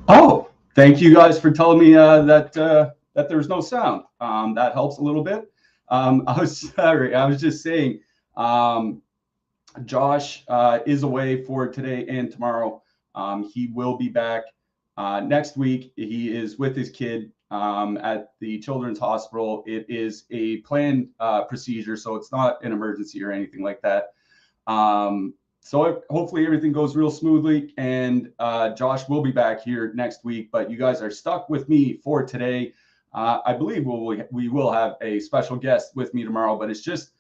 Oh, thank you guys for telling me that there's no sound. That helps a little bit. I was sorry. I was just saying, Josh is away for today and tomorrow. He will be back next week. He is with his kid at the Children's Hospital. It is a planned procedure, so it's not an emergency or anything like that. So hopefully everything goes real smoothly, and Josh will be back here next week. But you guys are stuck with me for today. I believe we will have a special guest with me tomorrow, but it's just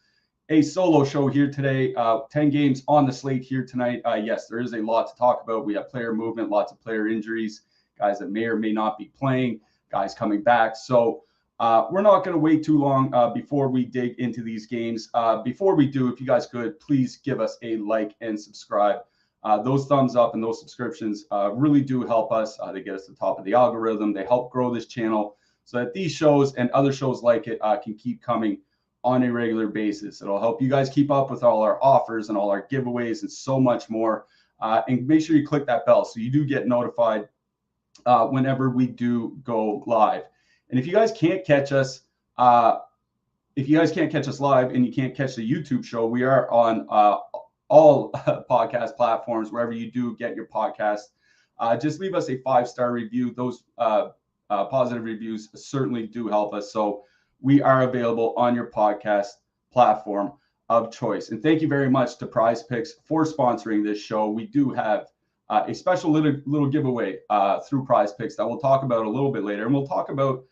a solo show here today. 10 games on the slate here tonight. Yes, there is a lot to talk about. We have player movement, lots of player injuries, guys that may or may not be playing, guys coming back. So we're not going to wait too long before we dig into these games. Before we do, if you guys could, please give us a like and subscribe. Those thumbs up and those subscriptions really do help us. They get us to the top of the algorithm. They help grow this channel so that these shows and other shows like it can keep coming on a regular basis. It'll help you guys keep up with all our offers and all our giveaways and so much more. And make sure you click that bell so you do get notified whenever we do go live. And if you guys can't catch us, live and you can't catch the YouTube show, we are on all podcast platforms, wherever you do get your podcast. Just leave us a 5-star review. Those positive reviews certainly do help us. So we are available on your podcast platform of choice. And thank you very much to PrizePicks for sponsoring this show. We do have a special little giveaway through PrizePicks that we'll talk about a little bit later. And we'll talk about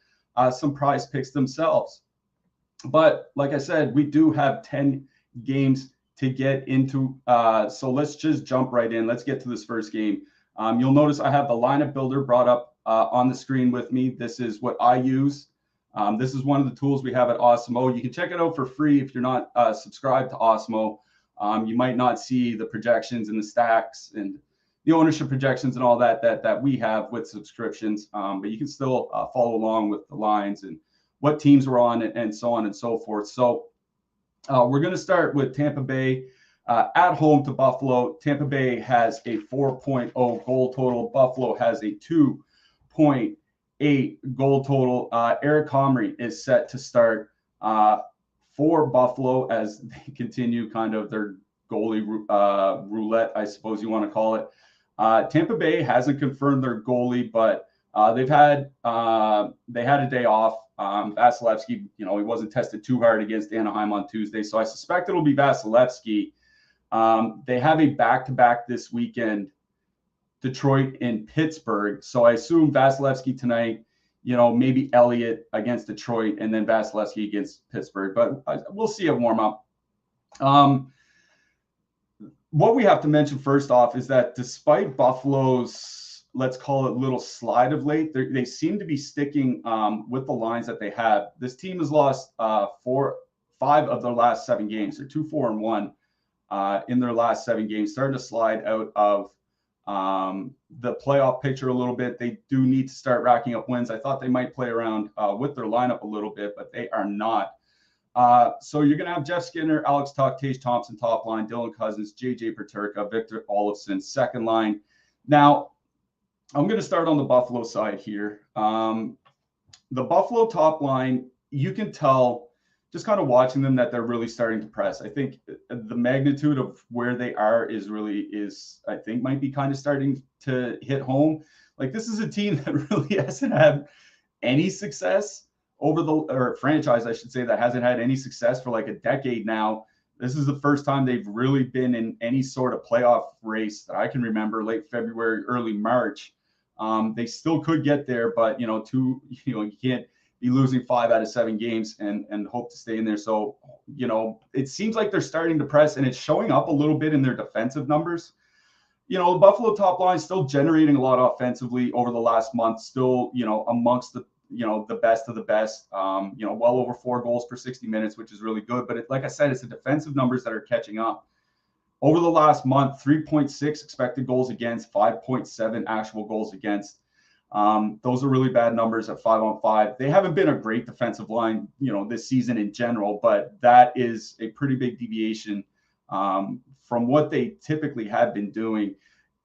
some PrizePicks themselves. But like I said, we do have 10 games to get into. So let's just jump right in. Let's get to this first game. You'll notice I have the lineup builder brought up on the screen with me. This is what I use. This is one of the tools we have at Awesemo. You can check it out for free if you're not subscribed to Awesemo. You might not see the projections and the stacks and the ownership projections and all that we have with subscriptions, but you can still follow along with the lines and what teams we're on and so on and so forth. So we're going to start with Tampa Bay at home to Buffalo. Tampa Bay has a 4.0 goal total. Buffalo has a 2.8 goal total. Eric Comrie is set to start for Buffalo as they continue kind of their goalie roulette, I suppose you want to call it. Tampa Bay hasn't confirmed their goalie, but they had a day off. Vasilevsky, he wasn't tested too hard against Anaheim on Tuesday, so I suspect it'll be Vasilevsky. They have a back-to-back this weekend, Detroit and Pittsburgh. So I assume Vasilevsky tonight, maybe Elliott against Detroit and then Vasilevsky against Pittsburgh, but we'll see a warm-up. What we have to mention first off is that despite Buffalo's, let's call it little slide of late, they seem to be sticking with the lines that they have. This team has lost 5 of their last 7 games. They're 2-4-1 in their last 7 games, starting to slide out of the playoff picture a little bit. They do need to start racking up wins. I thought they might play around with their lineup a little bit, but they are not. So you're going to have Jeff Skinner, Alex Tuch, Tage Thompson, top line, Dylan Cousins, JJ Peterka, Victor Olofsson, second line. Now, I'm going to start on the Buffalo side here. The Buffalo top line, you can tell just kind of watching them that they're really starting to press. I think the magnitude of where they are I think might be kind of starting to hit home. Like, this is a team that really hasn't had any success or franchise, I should say, that hasn't had any success for like a decade now. This is the first time they've really been in any sort of playoff race that I can remember, late February, early March. They still could get there, but you can't be losing 5 out of 7 games and hope to stay in there. So, it seems like they're starting to press, and it's showing up a little bit in their defensive numbers. The Buffalo top line still generating a lot offensively over the last month, still, amongst the best of the best, well over 4 goals per 60 minutes, which is really good. But like I said, it's the defensive numbers that are catching up. Over the last month, 3.6 expected goals against, 5.7 actual goals against. Those are really bad numbers at 5-on-5. They haven't been a great defensive line, this season in general, but that is a pretty big deviation from what they typically have been doing.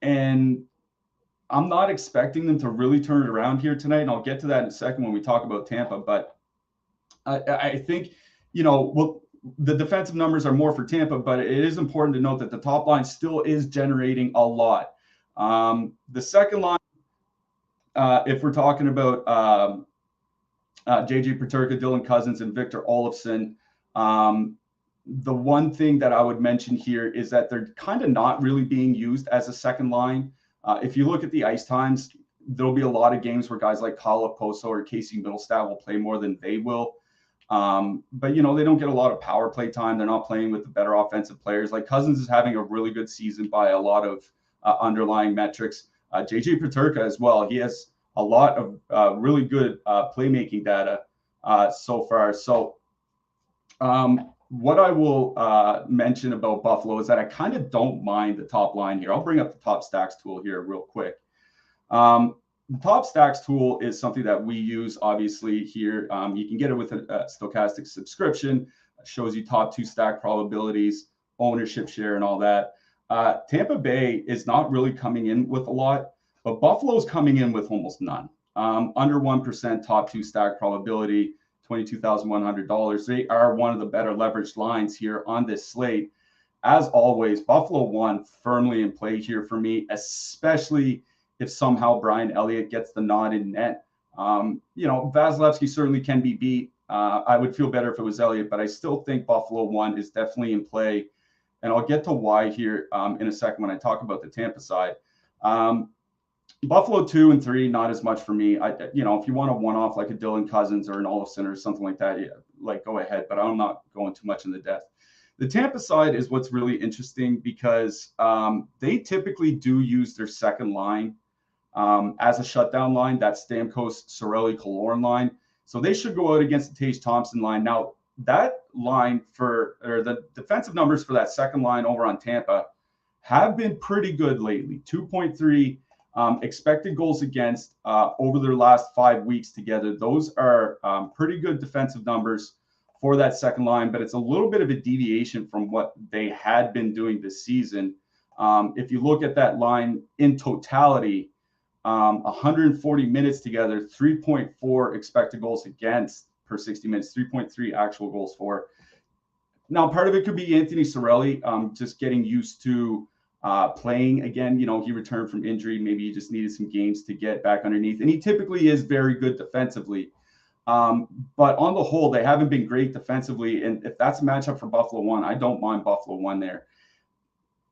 And I'm not expecting them to really turn it around here tonight, and I'll get to that in a second when we talk about Tampa. But I think, the defensive numbers are more for Tampa, but it is important to note that the top line still is generating a lot. The second line, if we're talking about JJ Peterka, Dylan Cousins, and Victor Olofsson, the one thing that I would mention here is that they're kind of not really being used as a second line. If you look at the ice times, there'll be a lot of games where guys like Kyle Okposo or Casey Middlestat will play more than they will. But, they don't get a lot of power play time. They're not playing with the better offensive players. Like, Cousins is having a really good season by a lot of underlying metrics. JJ Peterka as well. He has a lot of really good playmaking data so far. So what I will mention about Buffalo is that I kind of don't mind the top line here. I'll bring up the top stacks tool here real quick. The top stacks tool is something that we use, obviously, here. You can get it with a Stokastic subscription. It shows you top 2 stack probabilities, ownership share, and all that. Tampa Bay is not really coming in with a lot, but Buffalo's coming in with almost none. Under 1% top 2 stack probability, $22,100. They are one of the better leveraged lines here on this slate. As always, Buffalo 1 firmly in play here for me, especially if somehow Brian Elliott gets the nod in net. Vasilevsky certainly can be beat. I would feel better if it was Elliott, but I still think Buffalo 1 is definitely in play. And I'll get to why here in a second when I talk about the Tampa side. Buffalo 2 and 3, not as much for me. If you want a one-off like a Dylan Cousins or an Olofsson or something like that, go ahead. But I'm not going too much into depth. The Tampa side is what's really interesting because they typically do use their second line as a shutdown line, that Stamkos, Cirelli, Killorn line. So they should go out against the Tage Thompson line. Now, that line or the defensive numbers for that second line over on Tampa have been pretty good lately. 2.3 expected goals against over their last 5 weeks together. Those are pretty good defensive numbers for that second line, but it's a little bit of a deviation from what they had been doing this season. If you look at that line in totality, 140 minutes together, 3.4 expected goals against per 60 minutes, 3.3 actual goals for. Now, part of it could be Anthony Cirelli just getting used to playing again. You know, he returned from injury. Maybe he just needed some games to get back underneath. And he typically is very good defensively. But on the whole, they haven't been great defensively. And if that's a matchup for Buffalo 1, I don't mind Buffalo 1 there.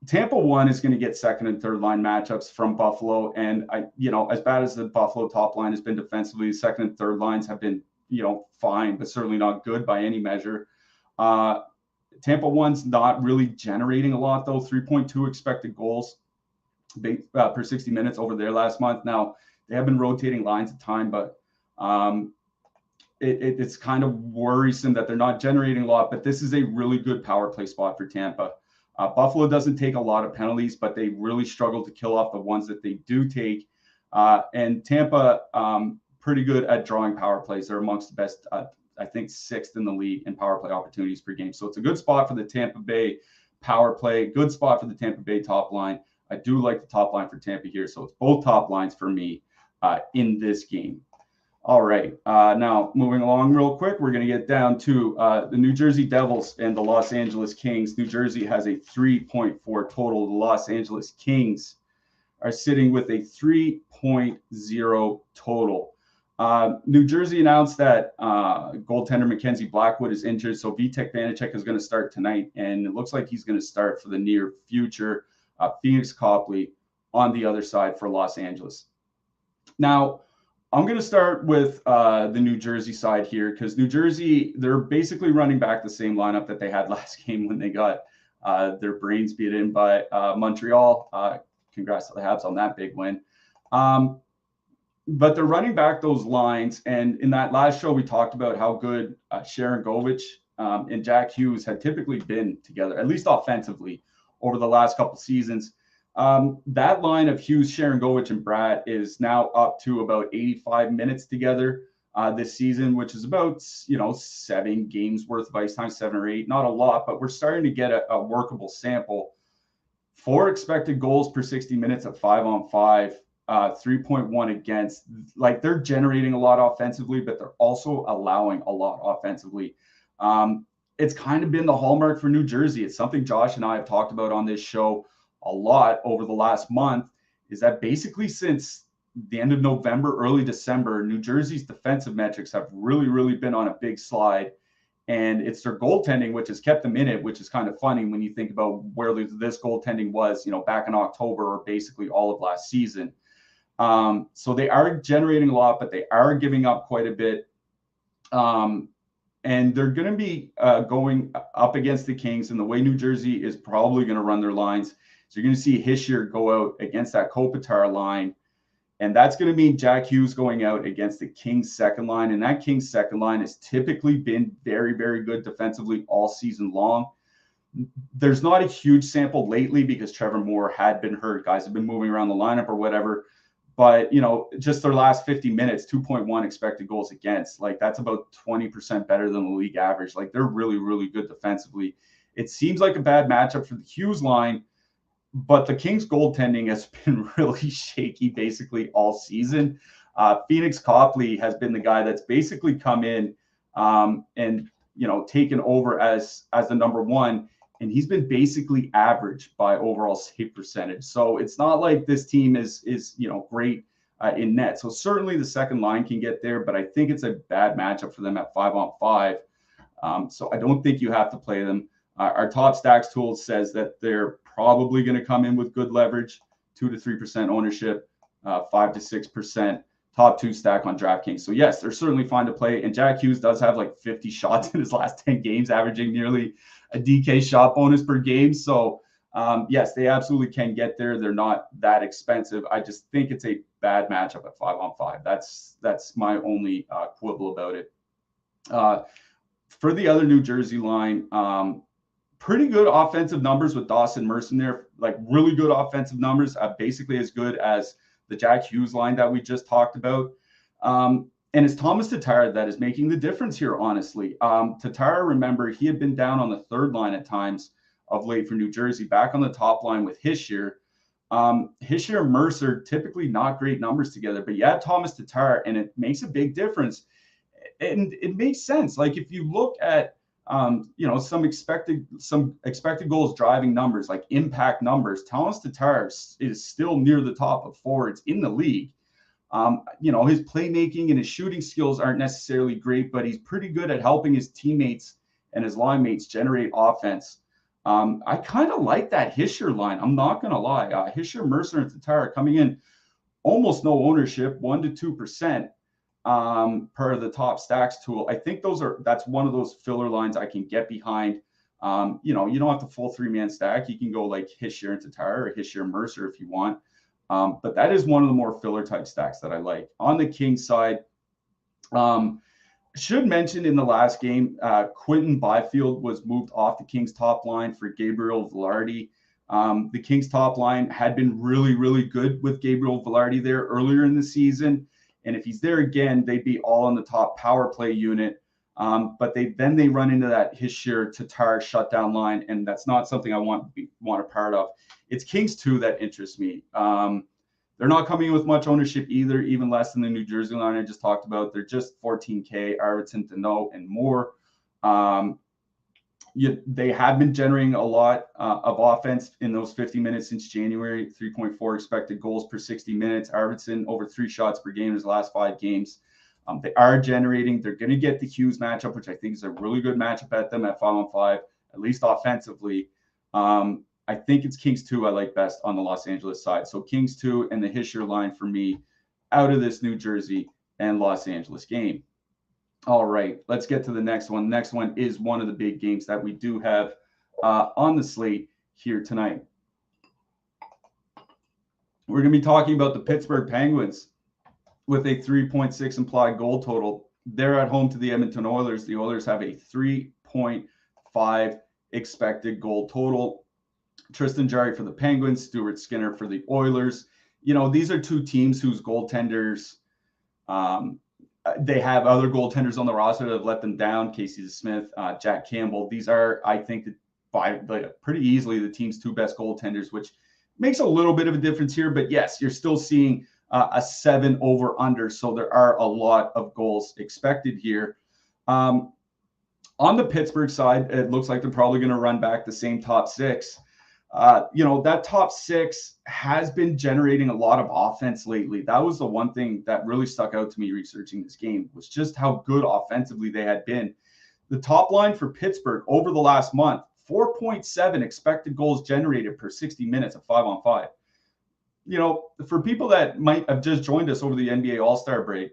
Tampa 1 is going to get second and third line matchups from Buffalo. And, as bad as the Buffalo top line has been defensively, the second and third lines have been, fine, but certainly not good by any measure. Tampa 1's not really generating a lot, though. 3.2 expected goals per 60 minutes over their last month. Now, they have been rotating lines at time, but it's kind of worrisome that they're not generating a lot. But this is a really good power play spot for Tampa. Buffalo doesn't take a lot of penalties, but they really struggle to kill off the ones that they do take. And Tampa, pretty good at drawing power plays. They're amongst the best, I think, 6th in the league in power play opportunities per game. So it's a good spot for the Tampa Bay power play, good spot for the Tampa Bay top line. I do like the top line for Tampa here. So it's both top lines for me in this game. All right. Now, moving along real quick, we're going to get down to the New Jersey Devils and the Los Angeles Kings. New Jersey has a 3.4 total. The Los Angeles Kings are sitting with a 3.0 total. New Jersey announced that goaltender Mackenzie Blackwood is injured, so Vitek Vanacek is going to start tonight, and it looks like he's going to start for the near future. Phoenix Copley on the other side for Los Angeles. Now, I'm going to start with the New Jersey side here because New Jersey, they're basically running back the same lineup that they had last game when they got their brains beat in by Montreal. Congrats to the Habs on that big win. But they're running back those lines. And in that last show, we talked about how good Sharon Govich and Jack Hughes had typically been together, at least offensively, over the last couple seasons. That line of Hughes, Sharon Govich, and Bratt is now up to about 85 minutes together this season, which is about, 7 games worth of ice time, 7 or 8. Not a lot, but we're starting to get a workable sample. 4 expected goals per 60 minutes at 5-on-5, 3.1 against. Like, they're generating a lot offensively, but they're also allowing a lot offensively. It's kind of been the hallmark for New Jersey. It's something Josh and I have talked about on this show a lot over the last month, is that basically since the end of November, early December, New Jersey's defensive metrics have really, really been on a big slide. And it's their goaltending, which has kept them in it, which is kind of funny when you think about where this goaltending was, back in October or basically all of last season. So they are generating a lot, but they are giving up quite a bit. And they're going to be going up against the Kings, and the way New Jersey is probably going to run their lines. So you're going to see Hischier go out against that Kopitar line, and that's going to mean Jack Hughes going out against the Kings second line. And that Kings second line has typically been very, very good defensively all season long. There's not a huge sample lately because Trevor Moore had been hurt. Guys have been moving around the lineup or whatever. But, just their last 50 minutes, 2.1 expected goals against. Like, that's about 20% better than the league average. Like, they're really, really good defensively. It seems like a bad matchup for the Hughes line, but the Kings goaltending has been really shaky basically all season. Phoenix Copley has been the guy that's basically come in and, taken over as the number one. And he's been basically average by overall save percentage. So it's not like this team is great in net. So certainly the second line can get there, but I think it's a bad matchup for them at 5-on-5. So I don't think you have to play them. Our top stacks tool says that they're probably going to come in with good leverage, 2 to 3% ownership, 5 to 6% top 2 stack on DraftKings. So yes, they're certainly fine to play. And Jack Hughes does have like 50 shots in his last 10 games, averaging nearly a DK shot bonus per game. So yes, they absolutely can get there. They're not that expensive. I just think it's a bad matchup at 5-on-5. That's my only quibble about it. For the other New Jersey line, pretty good offensive numbers with Dawson Merson there, like really good offensive numbers, basically as good as the Jack Hughes line that we just talked about. And it's Thomas Tatar that is making the difference here, honestly. Tatar, remember, he had been down on the third line at times of late for New Jersey, back on the top line with Hischier. Hischier and Mercer, typically not great numbers together, but you add Thomas Tatar, and it makes a big difference. And it makes sense. Like if you look at some expected goals driving numbers, like impact numbers, Thomas Tatar is still near the top of forwards in the league. His playmaking and his shooting skills aren't necessarily great, but he's pretty good at helping his teammates and his line mates generate offense. I kind of like that Hischier line. I'm not going to lie. Hischier, Mercer, and Tatar coming in almost no ownership, 1% to 2%. Per the top stacks tool. I think that's one of those filler lines I can get behind. You don't have to full 3-man stack. You can go like Hischier and Tatar or Hischier and Mercer if you want. But that is one of the more filler type stacks that I like. On the Kings side, should mention in the last game, Quinton Byfield was moved off the Kings top line for Gabriel Velarde. The Kings top line had been really, really good with Gabriel Velarde there earlier in the season. And if he's there again, they'd be all on the top power play unit. But they run into that Hischier Tatar shutdown line, and that's not something I want a part of. It's Kings 2 that interests me. They're not coming in with much ownership either, even less than the New Jersey line I just talked about. They're just 14K, Arvidsson, Deneau, and more. They have been generating a lot of offense in those 50 minutes since January, 3.4 expected goals per 60 minutes. Arvidsson over 3 shots per game in his last 5 games. They are generating. They're going to get the Hughes matchup, which I think is a really good matchup at them at 5-on-5, at least offensively. I think it's Kings 2 I like best on the Los Angeles side. So Kings 2 and the Hischier line for me out of this New Jersey and Los Angeles game. All right, let's get to the next one. The next one is one of the big games that we do have on the slate here tonight. We're going to be talking about the Pittsburgh Penguins with a 3.6 implied goal total. They're at home to the Edmonton Oilers. The Oilers have a 3.5 expected goal total. Tristan Jarry for the Penguins, Stuart Skinner for the Oilers. These are two teams whose goaltenders they have other goaltenders on the roster that have let them down. Casey Smith, Jack Campbell. These are, I think, pretty easily the team's 2 best goaltenders, which makes a little bit of a difference here. But yes, you're still seeing a 7 over under. So there are a lot of goals expected here. On the Pittsburgh side, it looks like they're probably going to run back the same top 6. That top 6 has been generating a lot of offense lately. That was the one thing that really stuck out to me researching this game, was just how good offensively they had been. The top line for Pittsburgh over the last month, 4.7 expected goals generated per 60 minutes of 5-on-5. For people that might have just joined us over the NBA All-Star break,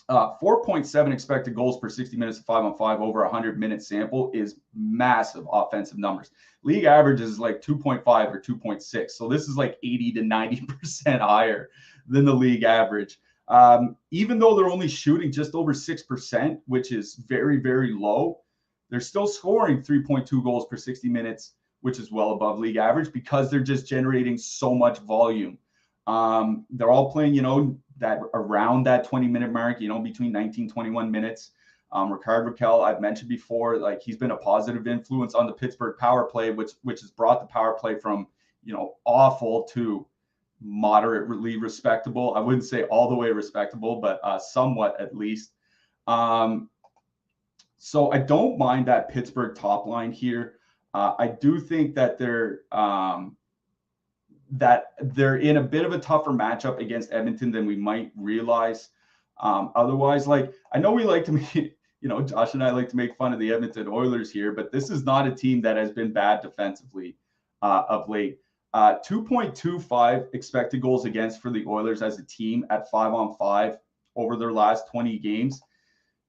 4.7 expected goals per 60 minutes of 5-on-5 over a 100-minute sample is massive offensive numbers. League average is like 2.5 or 2.6. So this is like 80 to 90% higher than the league average. Even though they're only shooting just over 6%, which is very, very low, they're still scoring 3.2 goals per 60 minutes, which is well above league average because they're just generating so much volume. They're all playing, that around that 20-minute mark, between 19, 21 minutes. Ricard Raquel, I've mentioned before, like he's been a positive influence on the Pittsburgh power play, which has brought the power play from, awful to moderately respectable. I wouldn't say all the way respectable, but somewhat at least. So I don't mind that Pittsburgh top line here. I do think that they're in a bit of a tougher matchup against Edmonton than we might realize. Otherwise, I know we like to make, Josh and I like to make fun of the Edmonton Oilers here, but this is not a team that has been bad defensively of late. 2.25 expected goals against for the Oilers as a team at 5-on-5 over their last 20 games.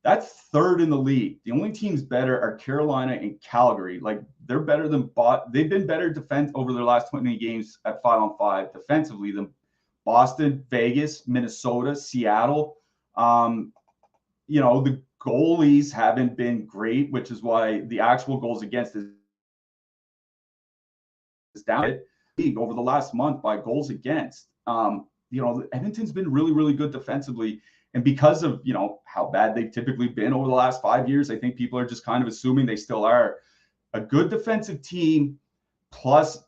That's third in the league. The only teams better are Carolina and Calgary. Like, they're better than they've been better defense over their last 20 games at 5-on-5 defensively than Boston, Vegas, Minnesota, Seattle. The goalies haven't been great, which is why the actual goals against is down over the last month by goals against. Edmonton's been really, really good defensively. And because of, how bad they've typically been over the last 5 years, I think people are just kind of assuming they still are a good defensive team plus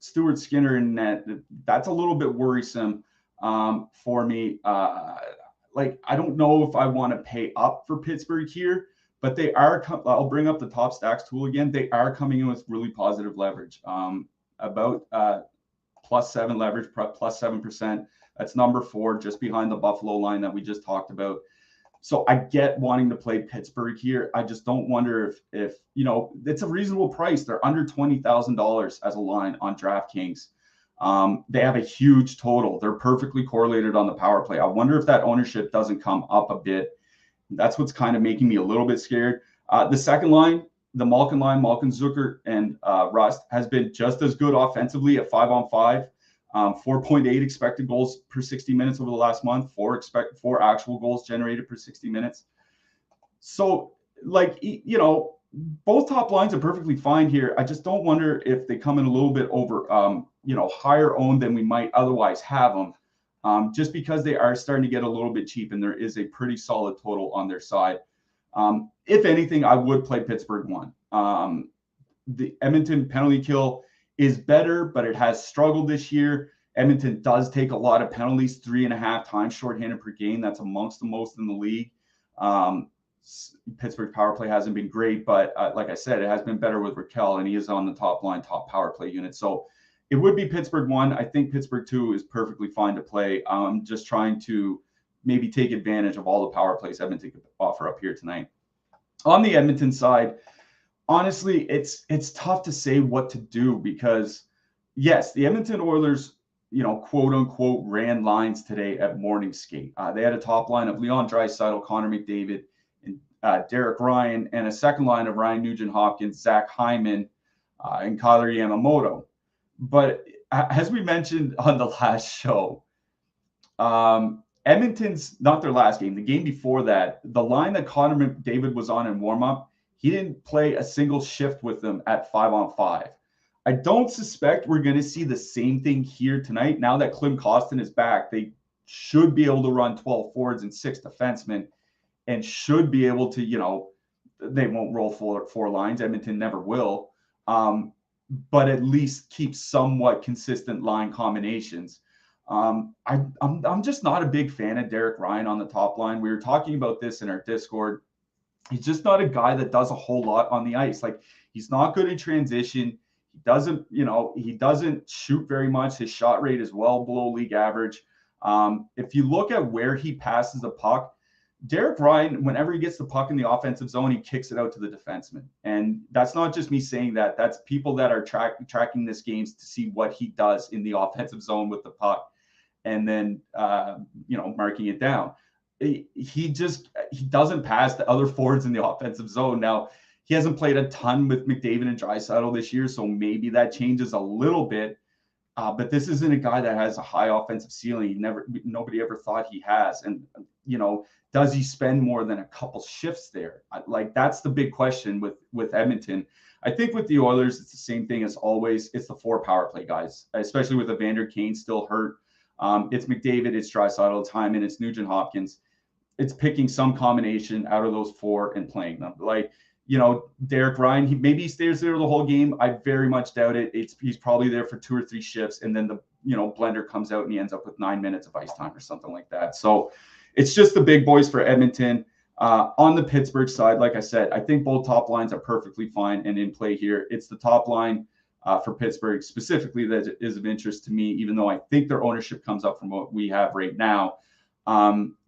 Stuart Skinner in net. That's a little bit worrisome for me. I don't know if I want to pay up for Pittsburgh here, but they are, I'll bring up the top stacks tool again. They are coming in with really positive leverage, about +7 leverage, +7%. That's number 4, just behind the Buffalo line that we just talked about. So I get wanting to play Pittsburgh here. I just don't wonder if it's a reasonable price. They're under $20,000 as a line on DraftKings. They have a huge total. They're perfectly correlated on the power play. I wonder if that ownership doesn't come up a bit. That's what's kind of making me a little bit scared. The second line, the Malkin line, Malkin, Zucker, and Rust, has been just as good offensively at 5-on-5. 4.8 expected goals per 60 minutes over the last month, 4 actual goals generated per 60 minutes. So, both top lines are perfectly fine here. I just don't wonder if they come in a little bit over, higher owned than we might otherwise have them, just because they are starting to get a little bit cheap and there is a pretty solid total on their side. If anything, I would play Pittsburgh 1. The Edmonton penalty kill is better, but it has struggled this year. Edmonton does take a lot of penalties, 3.5 times shorthanded per game. That's amongst the most in the league. Pittsburgh power play hasn't been great, but like I said, it has been better with Raquel, and he is on the top line, top power play unit. So it would be Pittsburgh 1. I think Pittsburgh 2 is perfectly fine to play. I'm just trying to maybe take advantage of all the power plays Edmonton could offer up here tonight. On the Edmonton side, honestly, it's tough to say what to do because, yes, the Edmonton Oilers, quote unquote, ran lines today at morning skate. They had a top line of Leon Draisaitl, Connor McDavid, and Derek Ryan, and a second line of Ryan Nugent-Hopkins, Zach Hyman, and Kyler Yamamoto. But as we mentioned on the last show, Edmonton's not their last game. The game before that, the line that Connor McDavid was on in warm-up, he didn't play a single shift with them at 5-on-5. I don't suspect we're going to see the same thing here tonight. Now that Klim Kostin is back, they should be able to run 12 forwards and 6 defensemen and should be able to, they won't roll 4 lines. Edmonton never will, but at least keep somewhat consistent line combinations. I'm just not a big fan of Derek Ryan on the top line. We were talking about this in our Discord. He's just not a guy that does a whole lot on the ice. Like, he's not good in transition. He doesn't shoot very much. His shot rate is well below league average. If you look at where he passes the puck, Derek Ryan, whenever he gets the puck in the offensive zone, he kicks it out to the defenseman. And that's not just me saying that. That's people that are tracking this games to see what he does in the offensive zone with the puck and then, marking it down. He doesn't pass the other forwards in the offensive zone. Now, he hasn't played a ton with McDavid and Draisaitl this year, so maybe that changes a little bit. But this isn't a guy that has a high offensive ceiling. Nobody ever thought he has. And, does he spend more than a couple shifts there? That's the big question with Edmonton. I think with the Oilers, it's the same thing as always. It's the 4 power play guys, especially with Evander Kane still hurt. It's McDavid, it's Draisaitl, it's Hyman, it's Nugent-Hopkins. It's picking some combination out of those 4 and playing them. Derek Ryan, maybe he stays there the whole game. I very much doubt it. He's probably there for 2 or 3 shifts, and then the blender comes out and he ends up with 9 minutes of ice time or something like that. So it's just the big boys for Edmonton. On the Pittsburgh side, like I said, I think both top lines are perfectly fine and in play here. It's the top line for Pittsburgh specifically that is of interest to me, even though I think their ownership comes up from what we have right now.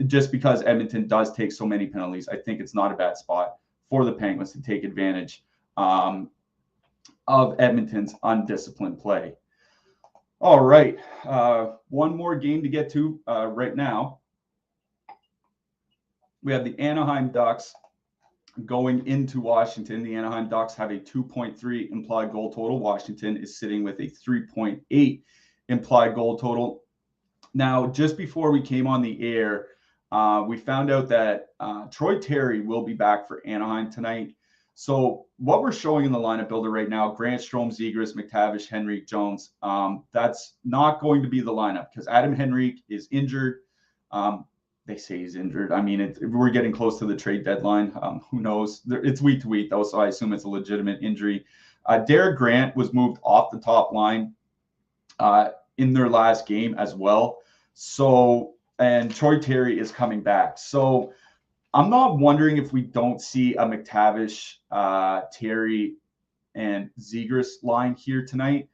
Just because Edmonton does take so many penalties, I think it's not a bad spot for the Penguins to take advantage of Edmonton's undisciplined play. All right. One more game to get to right now. We have the Anaheim Ducks going into Washington. The Anaheim Ducks have a 2.3 implied goal total. Washington is sitting with a 3.8 implied goal total. Now, just before we came on the air, we found out that Troy Terry will be back for Anaheim tonight. So what we're showing in the lineup builder right now, Grant, Strome, Zegras, McTavish, Henrique, Jones, that's not going to be the lineup because Adam Henrique is injured. They say he's injured. I mean, we're getting close to the trade deadline. Who knows? It's week to week, though, so I assume it's a legitimate injury. Derek Grant was moved off the top line in their last game as well. So, and Troy Terry is coming back. So I'm not wondering if we don't see a McTavish, Terry, and Zegras line here tonight.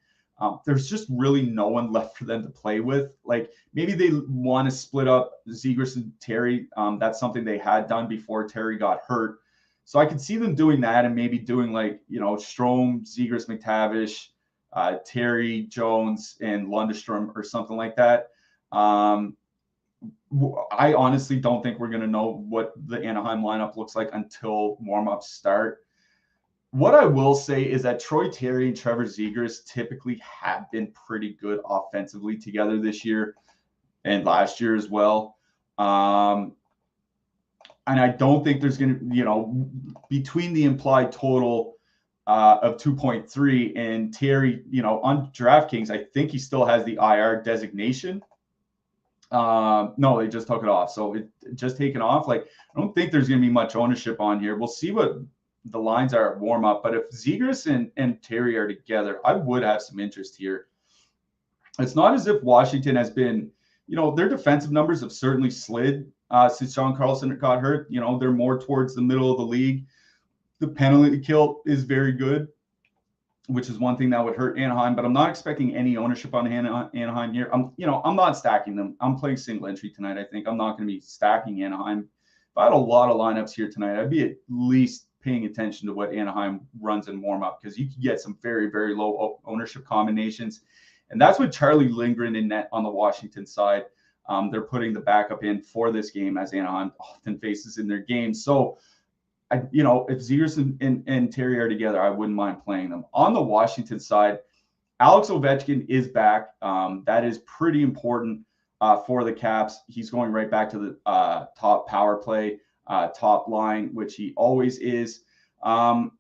There's just really no one left for them to play with. Like maybe they want to split up Zegras and Terry. That's something they had done before Terry got hurt. So I could see them doing that and maybe doing like, Strome, Zegras, McTavish, Terry, Jones, and Lundestrom or something like that. I honestly don't think we're going to know what the Anaheim lineup looks like until warm-ups start. What I will say is that Troy Terry and Trevor Zegras typically have been pretty good offensively together this year and last year as well. And I don't think there's going to, between the implied total of 2.3 and Terry, on DraftKings, I think he still has the IR designation. No, they just took it off. So it just taken off. Like, I don't think there's going to be much ownership on here. We'll see what the lines are at warm up. But if Zegras and Terry are together, I would have some interest here. It's not as if Washington has been, their defensive numbers have certainly slid since John Carlson got hurt. They're more towards the middle of the league. The penalty kill is very good, which is one thing that would hurt Anaheim, but I'm not expecting any ownership on Anaheim here. I'm not stacking them. I'm playing single entry tonight. I think I'm not going to be stacking Anaheim. If I had a lot of lineups here tonight, I'd be at least paying attention to what Anaheim runs in warm up because you can get some very, very low ownership combinations. And that's what Charlie Lindgren in net on the Washington side. They're putting the backup in for this game as Anaheim often faces in their games. So, if Zegras and Terry are together, I wouldn't mind playing them. On the Washington side, Alex Ovechkin is back. That is pretty important for the Caps. He's going right back to the top power play, top line, which he always is. Him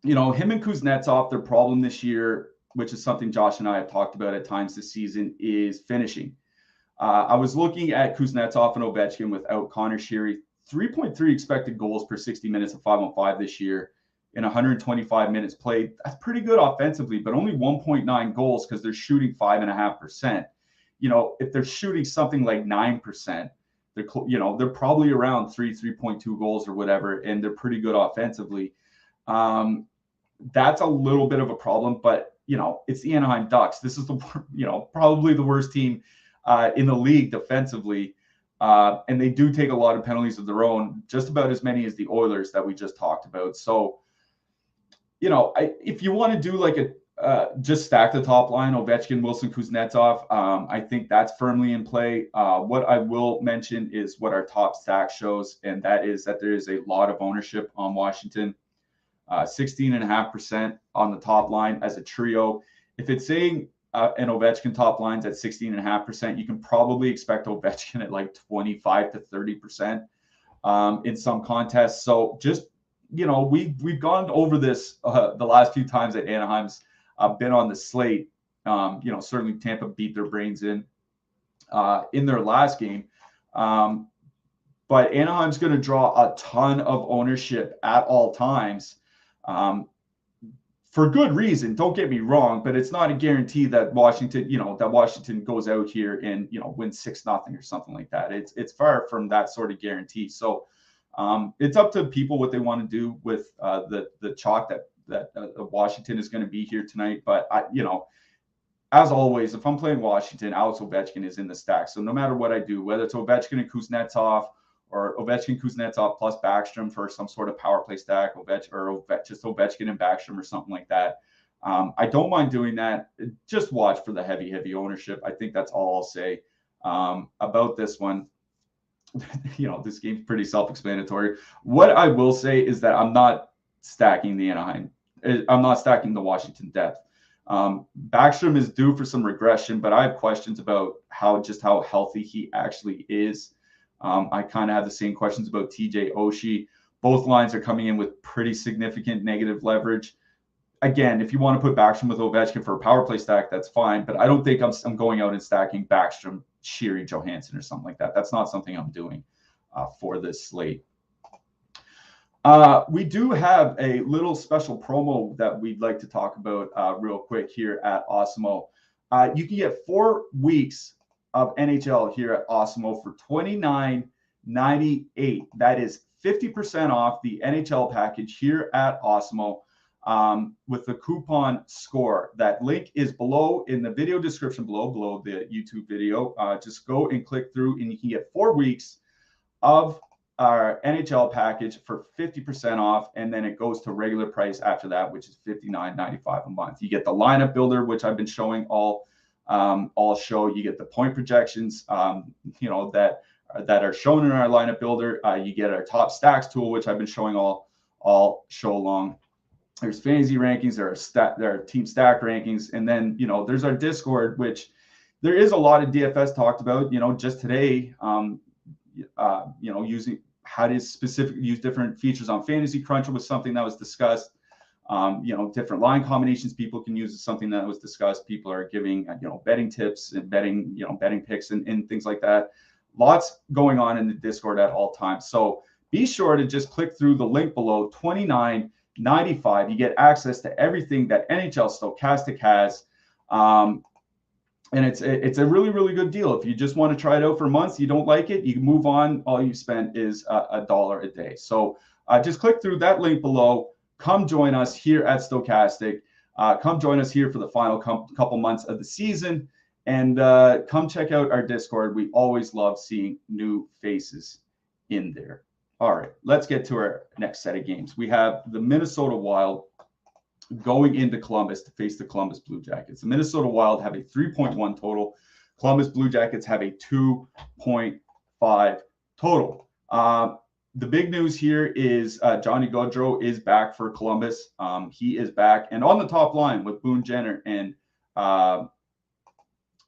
and Kuznetsov, their problem this year, which is something Josh and I have talked about at times this season, is finishing. I was looking at Kuznetsov and Ovechkin without Connor Sheary. 3.3 expected goals per 60 minutes of 5-on-5 this year in 125 minutes played. That's pretty good offensively, but only 1.9 goals because they're shooting 5.5%. If they're shooting something like 9%, they're probably around 3.2 goals or whatever, and they're pretty good offensively. That's a little bit of a problem, but it's the Anaheim Ducks. This is probably the worst team in the league defensively. And they do take a lot of penalties of their own, just about as many as the Oilers that we just talked about. So, if you want to do like just stack the top line, Ovechkin, Wilson, Kuznetsov, I think that's firmly in play. What I will mention is what our top stack shows, and that is that there is a lot of ownership on Washington, 16.5% on the top line as a trio. If it's saying and Ovechkin top lines at 16.5%, you can probably expect Ovechkin at like 25 to 30% in some contests. So just, we've gone over this the last few times that Anaheim's been on the slate. Certainly Tampa beat their brains in their last game. But Anaheim's going to draw a ton of ownership at all times. For good reason, don't get me wrong, but it's not a guarantee that Washington goes out here and wins 6-0 or something like that. It's far from that sort of guarantee. So it's up to people what they want to do with the chalk that Washington is going to be here tonight. But as always, if I'm playing Washington, Alex Ovechkin is in the stack. So no matter what I do, whether it's Ovechkin and Kuznetsov or Ovechkin, Kuznetsov plus Backstrom for some sort of power play stack, just Ovechkin and Backstrom or something like that. I don't mind doing that. Just watch for the heavy ownership. I think that's all I'll say about this one. This game's pretty self-explanatory. What I will say is that I'm not stacking the Anaheim. I'm not stacking the Washington depth. Backstrom is due for some regression, but I have questions about how healthy he actually is. I kind of have the same questions about TJ Oshie. Both lines are coming in with pretty significant negative leverage. Again, if you want to put Backstrom with Ovechkin for a power play stack, that's fine. But I don't think I'm going out and stacking Backstrom, Sheary, Johansson, or something like that. That's not something I'm doing for this slate. We do have a little special promo that we'd like to talk about real quick here at Awesemo. You can get 4 weeks of NHL here at Awesemo for $29.98. That is 50% off the NHL package here at Awesemo with the coupon SCORE. That link is below in the video description below the YouTube video. Just go and click through and you can get 4 weeks of our NHL package for 50% off, and then it goes to regular price after that, which is $59.95 a month. You get the lineup builder, which I've been showing all show. You get the point projections, that are shown in our lineup builder. You get our top stacks tool, which I've been showing all show long. There's fantasy rankings, there are team stack rankings, and then there's our Discord, which there is a lot of DFS talked about. Just today, using how to use different features on Fantasy Cruncher was something that was discussed. Different line combinations people can use is something that was discussed. People are giving, betting tips and betting picks and things like that. Lots going on in the Discord at all times. So be sure to just click through the link below, $29.95. You get access to everything that NHL Stokastic has. And it's a really, really good deal. If you just want to try it out for months, you don't like it, you can move on. All you spend is $1 a day. So just click through that link below. Come join us here at Stokastic. Come join us here for the final couple months of the season. And come check out our Discord. We always love seeing new faces in there. All right, let's get to our next set of games. We have the Minnesota Wild going into Columbus to face the Columbus Blue Jackets. The Minnesota Wild have a 3.1 total. Columbus Blue Jackets have a 2.5 total. The big news here is Johnny Gaudreau is back for Columbus. He is back and on the top line with Boone Jenner and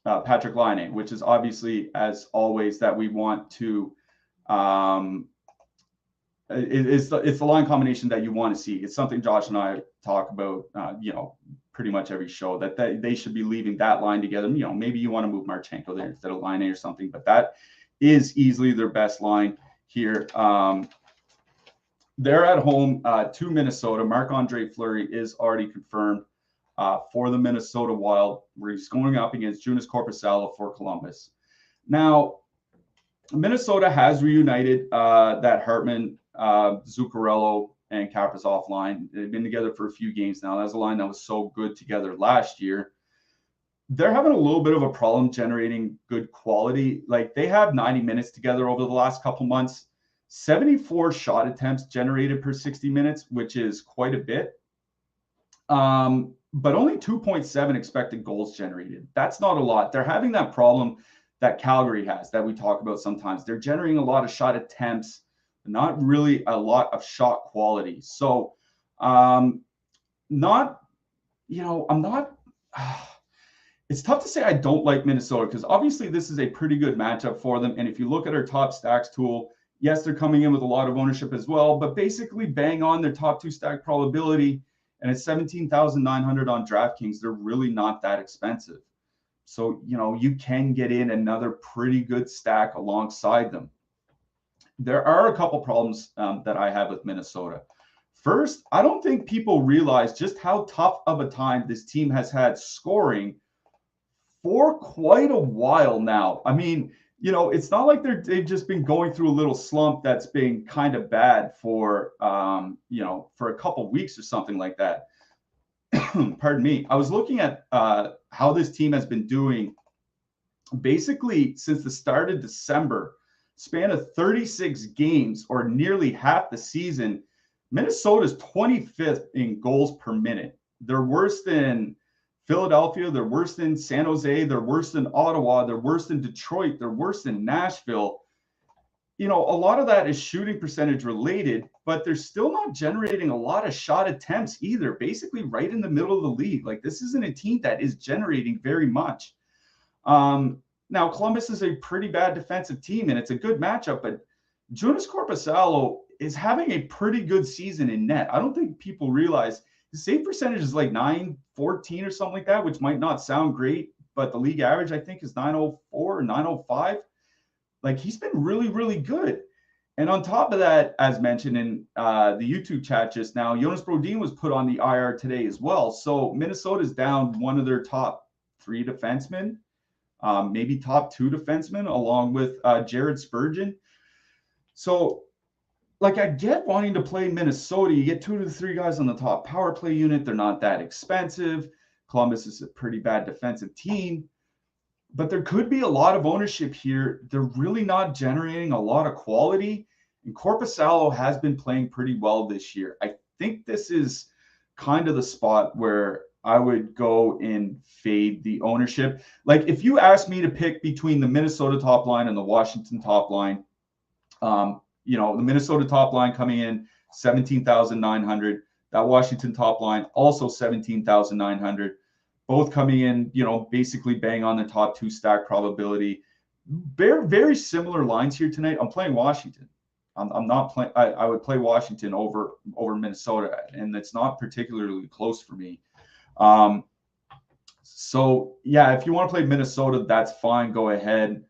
Patrick Laine, which is obviously, as always, that we want to it's the line combination that you want to see. It's something Josh and I talk about, pretty much every show, that they should be leaving that line together. Maybe you want to move Marchenko there instead of Laine or something, but that is easily their best line here. They're at home to Minnesota. Marc-Andre Fleury is already confirmed for the Minnesota Wild, where he's going up against Joonas Korpisalo for Columbus. Now, Minnesota has reunited that Hartman, Zuccarello, and Kaprizov line. They've been together for a few games now. That's a line that was so good together last year. They're having a little bit of a problem generating good quality. Like, they have 90 minutes together over the last couple months. 74 shot attempts generated per 60 minutes, which is quite a bit. But only 2.7 expected goals generated. That's not a lot. They're having that problem that Calgary has that we talk about sometimes. They're generating a lot of shot attempts, not really a lot of shot quality. So I'm not, it's tough to say I don't like Minnesota, because obviously this is a pretty good matchup for them. And if you look at our top stacks tool, yes, they're coming in with a lot of ownership as well, but basically bang on their top 2 stack probability. And it's 17,900 on DraftKings. They're really not that expensive. So, you can get in another pretty good stack alongside them. There are a couple problems that I have with Minnesota. First, I don't think people realize just how tough of a time this team has had scoring for quite a while now. I mean, it's not like they've just been going through a little slump that's been kind of bad for, for a couple weeks or something like that. Pardon me. I was looking at how this team has been doing basically since the start of December, span of 36 games, or nearly half the season. Minnesota's 25th in goals per minute. They're worse than Philadelphia. They're worse than San Jose. They're worse than Ottawa. They're worse than Detroit. They're worse than Nashville. You know, a lot of that is shooting percentage related, but they're still not generating a lot of shot attempts either. Basically right in the middle of the league. Like, this isn't a team that is generating very much. Now, Columbus is a pretty bad defensive team, and it's a good matchup, but Joonas Korpisalo is having a pretty good season in net. I don't think people realize the save percentage is like 914 or something like that, which might not sound great, but the league average, I think, is 904 or 905. Like, he's been really, really good. And on top of that, as mentioned in the YouTube chat just now, Jonas Brodin was put on the IR today as well. So Minnesota's down one of their top 3 defensemen, maybe top 2 defensemen, along with Jared Spurgeon. So, like, I get wanting to play Minnesota. You get 2 to 3 guys on the top power play unit. They're not that expensive. Columbus is a pretty bad defensive team. But there could be a lot of ownership here. They're really not generating a lot of quality. And Korpisalo has been playing pretty well this year. I think this is kind of the spot where I would go and fade the ownership. Like, if you asked me to pick between the Minnesota top line and the Washington top line, you know, the Minnesota top line coming in 17,900. That Washington top line also 17,900. Both coming in, you know, basically bang on the top 2 stack probability. Very, very similar lines here tonight. I'm playing Washington. I'm not playing. I would play Washington over Minnesota, and it's not particularly close for me. So yeah, if you want to play Minnesota, that's fine. Go ahead.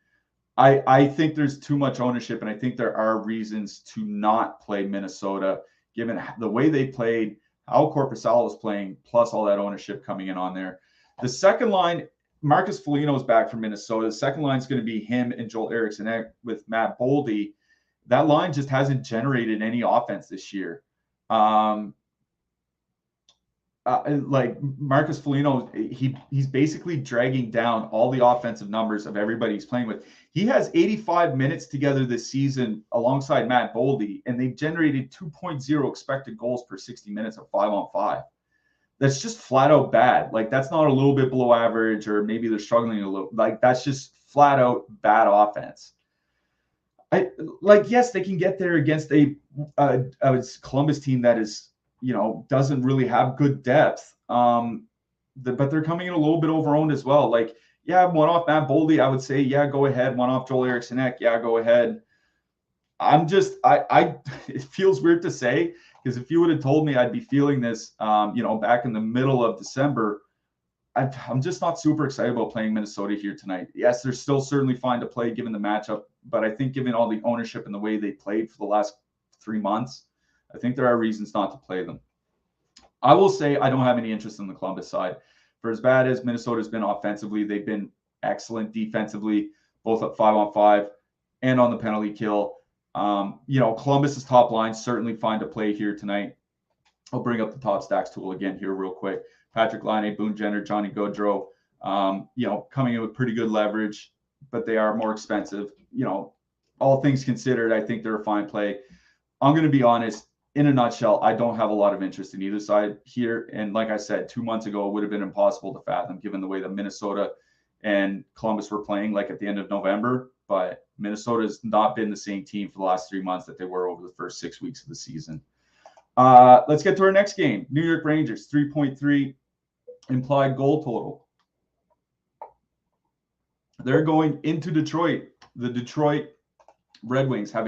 I think there's too much ownership, and I think there are reasons to not play Minnesota, given the way they played, how Korpisalo is playing, plus all that ownership coming in on there. The second line, Marcus Foligno is back from Minnesota. The second line is going to be him and Joel Eriksson with Matt Boldy. That line just hasn't generated any offense this year. Like Marcus Foligno, he's basically dragging down all the offensive numbers of everybody he's playing with. He has 85 minutes together this season alongside Matt Boldy, and they've generated 2.0 expected goals per 60 minutes of 5-on-5. That's just flat out bad. Like, that's not a little bit below average, or maybe they're struggling a little. Like, that's just flat out bad offense. Yes, they can get there against a Columbus team that is, you know, doesn't really have good depth. But they're coming in a little bit overowned as well. Like, yeah, one off Matt Boldy, I would say, yeah, go ahead. One off Joel Eriksson, yeah, go ahead. It feels weird to say, because if you would have told me I'd be feeling this, you know, back in the middle of December, I'm just not super excited about playing Minnesota here tonight. Yes, they're still certainly fine to play given the matchup, but I think given all the ownership and the way they played for the last 3 months, I think there are reasons not to play them. I will say I don't have any interest in the Columbus side. For as bad as Minnesota's been offensively, they've been excellent defensively, both at 5-on-5 and on the penalty kill. You know, Columbus's top line certainly fine to play here tonight. I'll bring up the top stacks tool again here real quick. Patrick Laine, Boone Jenner, Johnny Gaudreau, you know, coming in with pretty good leverage, but they are more expensive. You know, all things considered, I think they're a fine play. I'm going to be honest, in a nutshell, I don't have a lot of interest in either side here. And like I said, 2 months ago, it would have been impossible to fathom given the way that Minnesota and Columbus were playing, like at the end of November. But Minnesota's not been the same team for the last 3 months that they were over the first 6 weeks of the season. Let's get to our next game. New York Rangers, 3.3 implied goal total. They're going into Detroit. The Detroit Red Wings have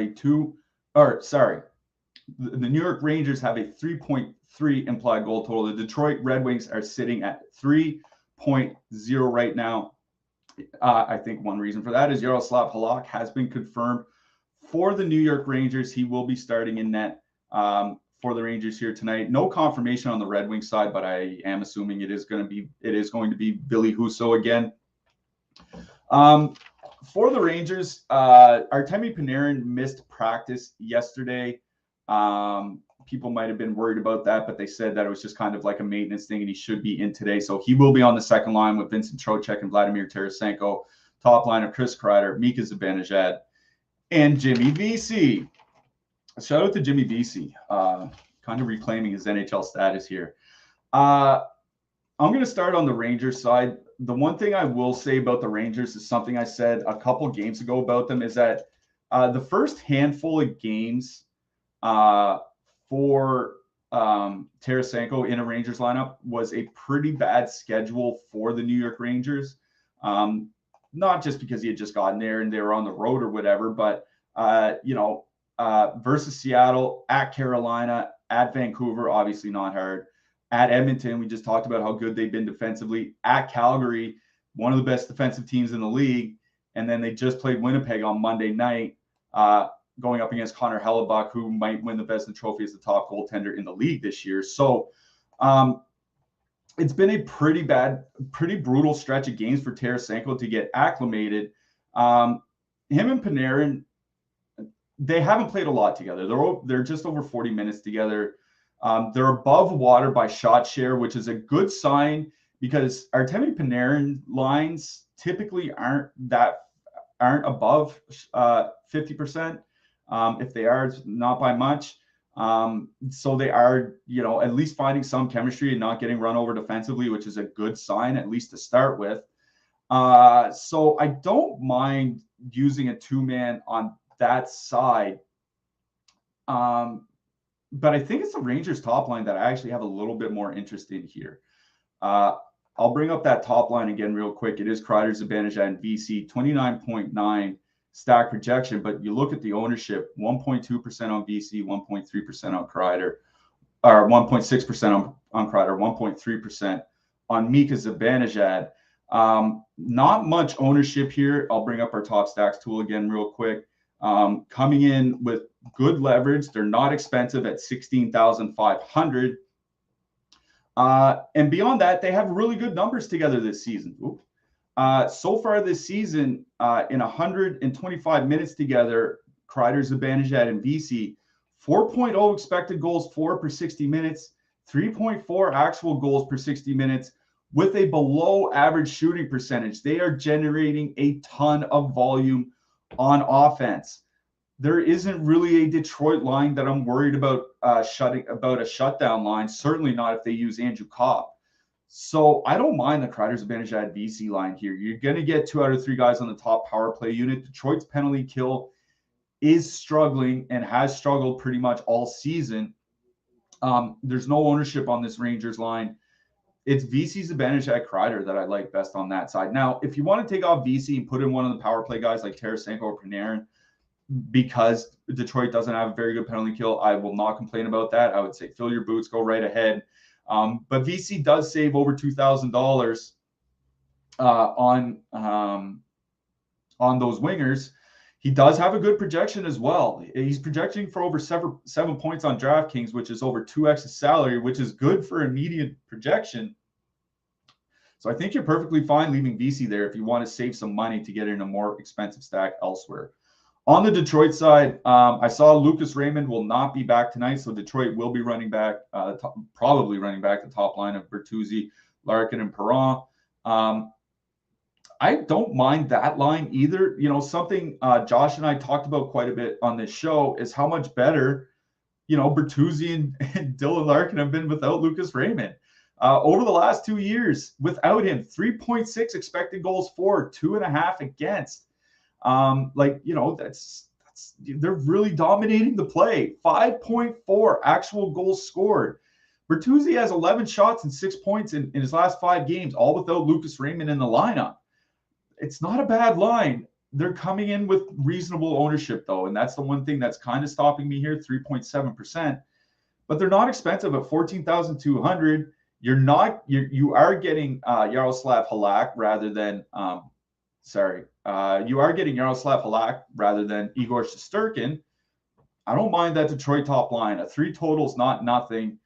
the New York Rangers have a 3.3 implied goal total. The Detroit Red Wings are sitting at 3.0 right now. I think one reason for that is Yaroslav Halak has been confirmed for the New York Rangers. He will be starting in net for the Rangers here tonight. No confirmation on the Red Wings side, but I am assuming it is going to be Billy Husso again. For the Rangers, Artemi Panarin missed practice yesterday. People might have been worried about that, but they said that it was just kind of like a maintenance thing, and he should be in today. So he will be on the second line with Vincent Trocheck and Vladimir Tarasenko. Top line of Chris Kreider, Mika Zibanejad, and Jimmy Vesey. Shout out to Jimmy Vesey, kind of reclaiming his NHL status here. I'm going to start on the Rangers side. The one thing I will say about the Rangers is something I said a couple games ago about them is that the first handful of games for Tarasenko in a Rangers lineup was a pretty bad schedule for the New York Rangers. Not just because he had just gotten there and they were on the road or whatever, but, versus Seattle, at Carolina, at Vancouver, obviously not hard. At Edmonton, we just talked about how good they've been defensively. At Calgary, one of the best defensive teams in the league. And then they just played Winnipeg on Monday night, going up against Connor Hellebuck, who might win the Vezina Trophy as the top goaltender in the league this year. So it's been a pretty brutal stretch of games for Tarasenko to get acclimated. Him and Panarin, they haven't played a lot together. They're just over 40 minutes together. They're above water by shot share, which is a good sign because Artemi Panarin lines typically aren't above 50%. If they are, it's not by much. So they are, at least finding some chemistry and not getting run over defensively, which is a good sign, at least to start with. So I don't mind using a two-man on that side. But I think it's the Rangers top line that I actually have a little bit more interest in here. I'll bring up that top line again real quick. It is Kreider, Zibanejad, and VC, 29.9 stack projection. But you look at the ownership, 1.2% on VC, 1.3% on Kreider, or 1.6% on Kreider, 1.3% on Mika Zibanejad. Not much ownership here. I'll bring up our top stacks tool again real quick. Coming in with good leverage. They're not expensive at $16,500. And beyond that, they have really good numbers together this season. So far this season, in 125 minutes together, Kreider, Zibanejad, and VC, 4.0 expected goals for per 60 minutes, 3.4 actual goals per 60 minutes, with a below average shooting percentage. They are generating a ton of volume on offense. There isn't really a Detroit line that I'm worried about a shutdown line. Certainly not if they use Andrew Copp. So I don't mind the Kreider, Zibanejad, VC line here. You're going to get 2 out of 3 guys on the top power play unit. Detroit's penalty kill is struggling and has struggled pretty much all season. There's no ownership on this Rangers line. It's VC, Zibanejad, Kreider that I like best on that side. Now, if you want to take off VC and put in one of the power play guys like Tarasenko or Panarin, because Detroit doesn't have a very good penalty kill, I will not complain about that. I would say fill your boots, go right ahead. But VC does save over $2,000 on those wingers. He does have a good projection as well. He's projecting for over 7 points on DraftKings, which is over 2x his salary, which is good for immediate projection. So I think you're perfectly fine leaving VC there if you want to save some money to get in a more expensive stack elsewhere. On the Detroit side, I saw Lucas Raymond will not be back tonight, so Detroit will be running back, probably running back the top line of Bertuzzi, Larkin, and Perron. I don't mind that line either. Something Josh and I talked about quite a bit on this show is how much better, Bertuzzi and Dylan Larkin have been without Lucas Raymond. Over the last 2 years, without him, 3.6 expected goals for, 2.5 against. That's they're really dominating the play. 5.4 actual goals scored. Bertuzzi has 11 shots and 6 points in his last 5 games, all without Lucas Raymond in the lineup. It's not a bad line. They're coming in with reasonable ownership, though, and that's the one thing that's kind of stopping me here, 3.7%. But they're not expensive at $14,200. You are getting Yaroslav Halak rather than you are getting Yaroslav Halak rather than Igor Shesterkin. I don't mind that Detroit top line. A 3 total is not nothing.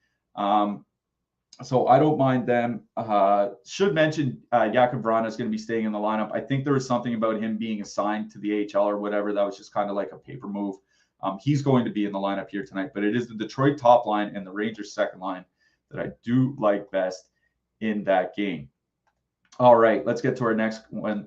So I don't mind them. Should mention Jakub Vrana is going to be staying in the lineup. I think there was something about him being assigned to the AHL or whatever. That was just kind of like a paper move. He's going to be in the lineup here tonight, but it is the Detroit top line and the Rangers second line that I do like best in that game. All right, let's get to our next one.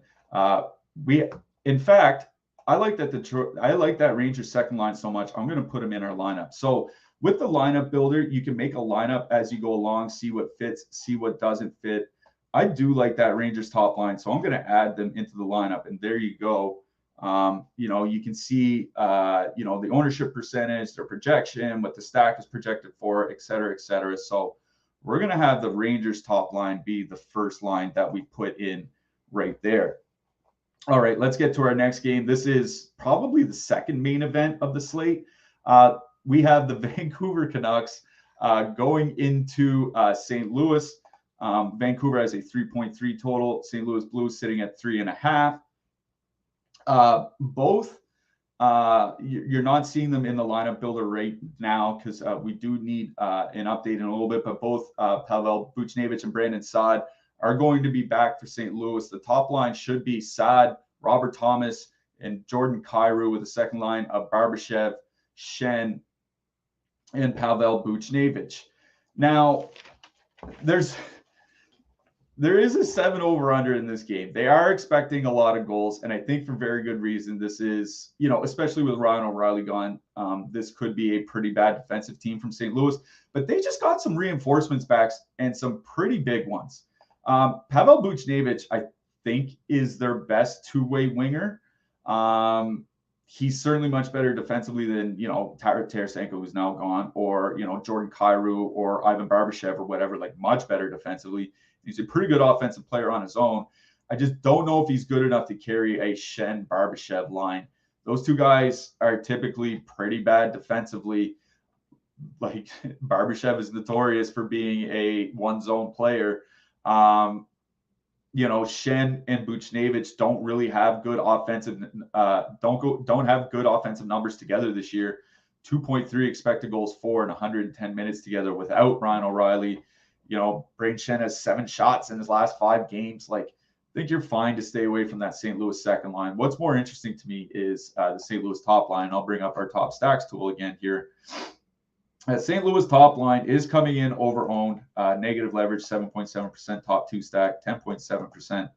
In fact, I like that Rangers second line so much. I'm going to put him in our lineup. So With the lineup builder, you can make a lineup as you go along, see what fits, see what doesn't fit. I do like that Rangers top line, so I'm going to add them into the lineup, and there you go. You can see, the ownership percentage, their projection, what the stack is projected for, et cetera, et cetera. So we're going to have the Rangers top line be the first line that we put in right there. All right, let's get to our next game. This is probably the second main event of the slate. We have the Vancouver Canucks going into St. Louis. Vancouver has a 3.3 total. St. Louis Blues sitting at 3.5. Both, you're not seeing them in the lineup builder right now because we do need an update in a little bit, but both Pavel Buchnevich and Brandon Saad are going to be back for St. Louis. The top line should be Saad, Robert Thomas, and Jordan Kyrou, with a second line of Barbashev, Schenn, and Pavel Buchnevich. Now, there is a 7 over-under in this game. They are expecting a lot of goals, and I think for very good reason. This is, especially with Ryan O'Reilly gone, this could be a pretty bad defensive team from St. Louis, but they just got some reinforcements back and some pretty big ones. Pavel Buchnevich, I think, is their best two-way winger. He's certainly much better defensively than, Tarasenko, who's now gone, or, Jordan Kyrou or Ivan Barbashev or whatever, like much better defensively. He's a pretty good offensive player on his own. I just don't know if he's good enough to carry a Schenn Barbashev line. Those two guys are typically pretty bad defensively. Like Barbashev is notorious for being a one-zone player. Schenn and Buchnevich don't really have good offensive don't have good offensive numbers together this year. 2.3 expected goals for and 110 minutes together without Ryan O'Reilly. Braden Schenn has 7 shots in his last 5 games. Like, I think you're fine to stay away from that St. Louis second line. What's more interesting to me is the St. Louis top line. I'll bring up our top stacks tool again here. St. Louis top line is coming in over-owned, negative leverage, 7.7%, top 2 stack, 10.7%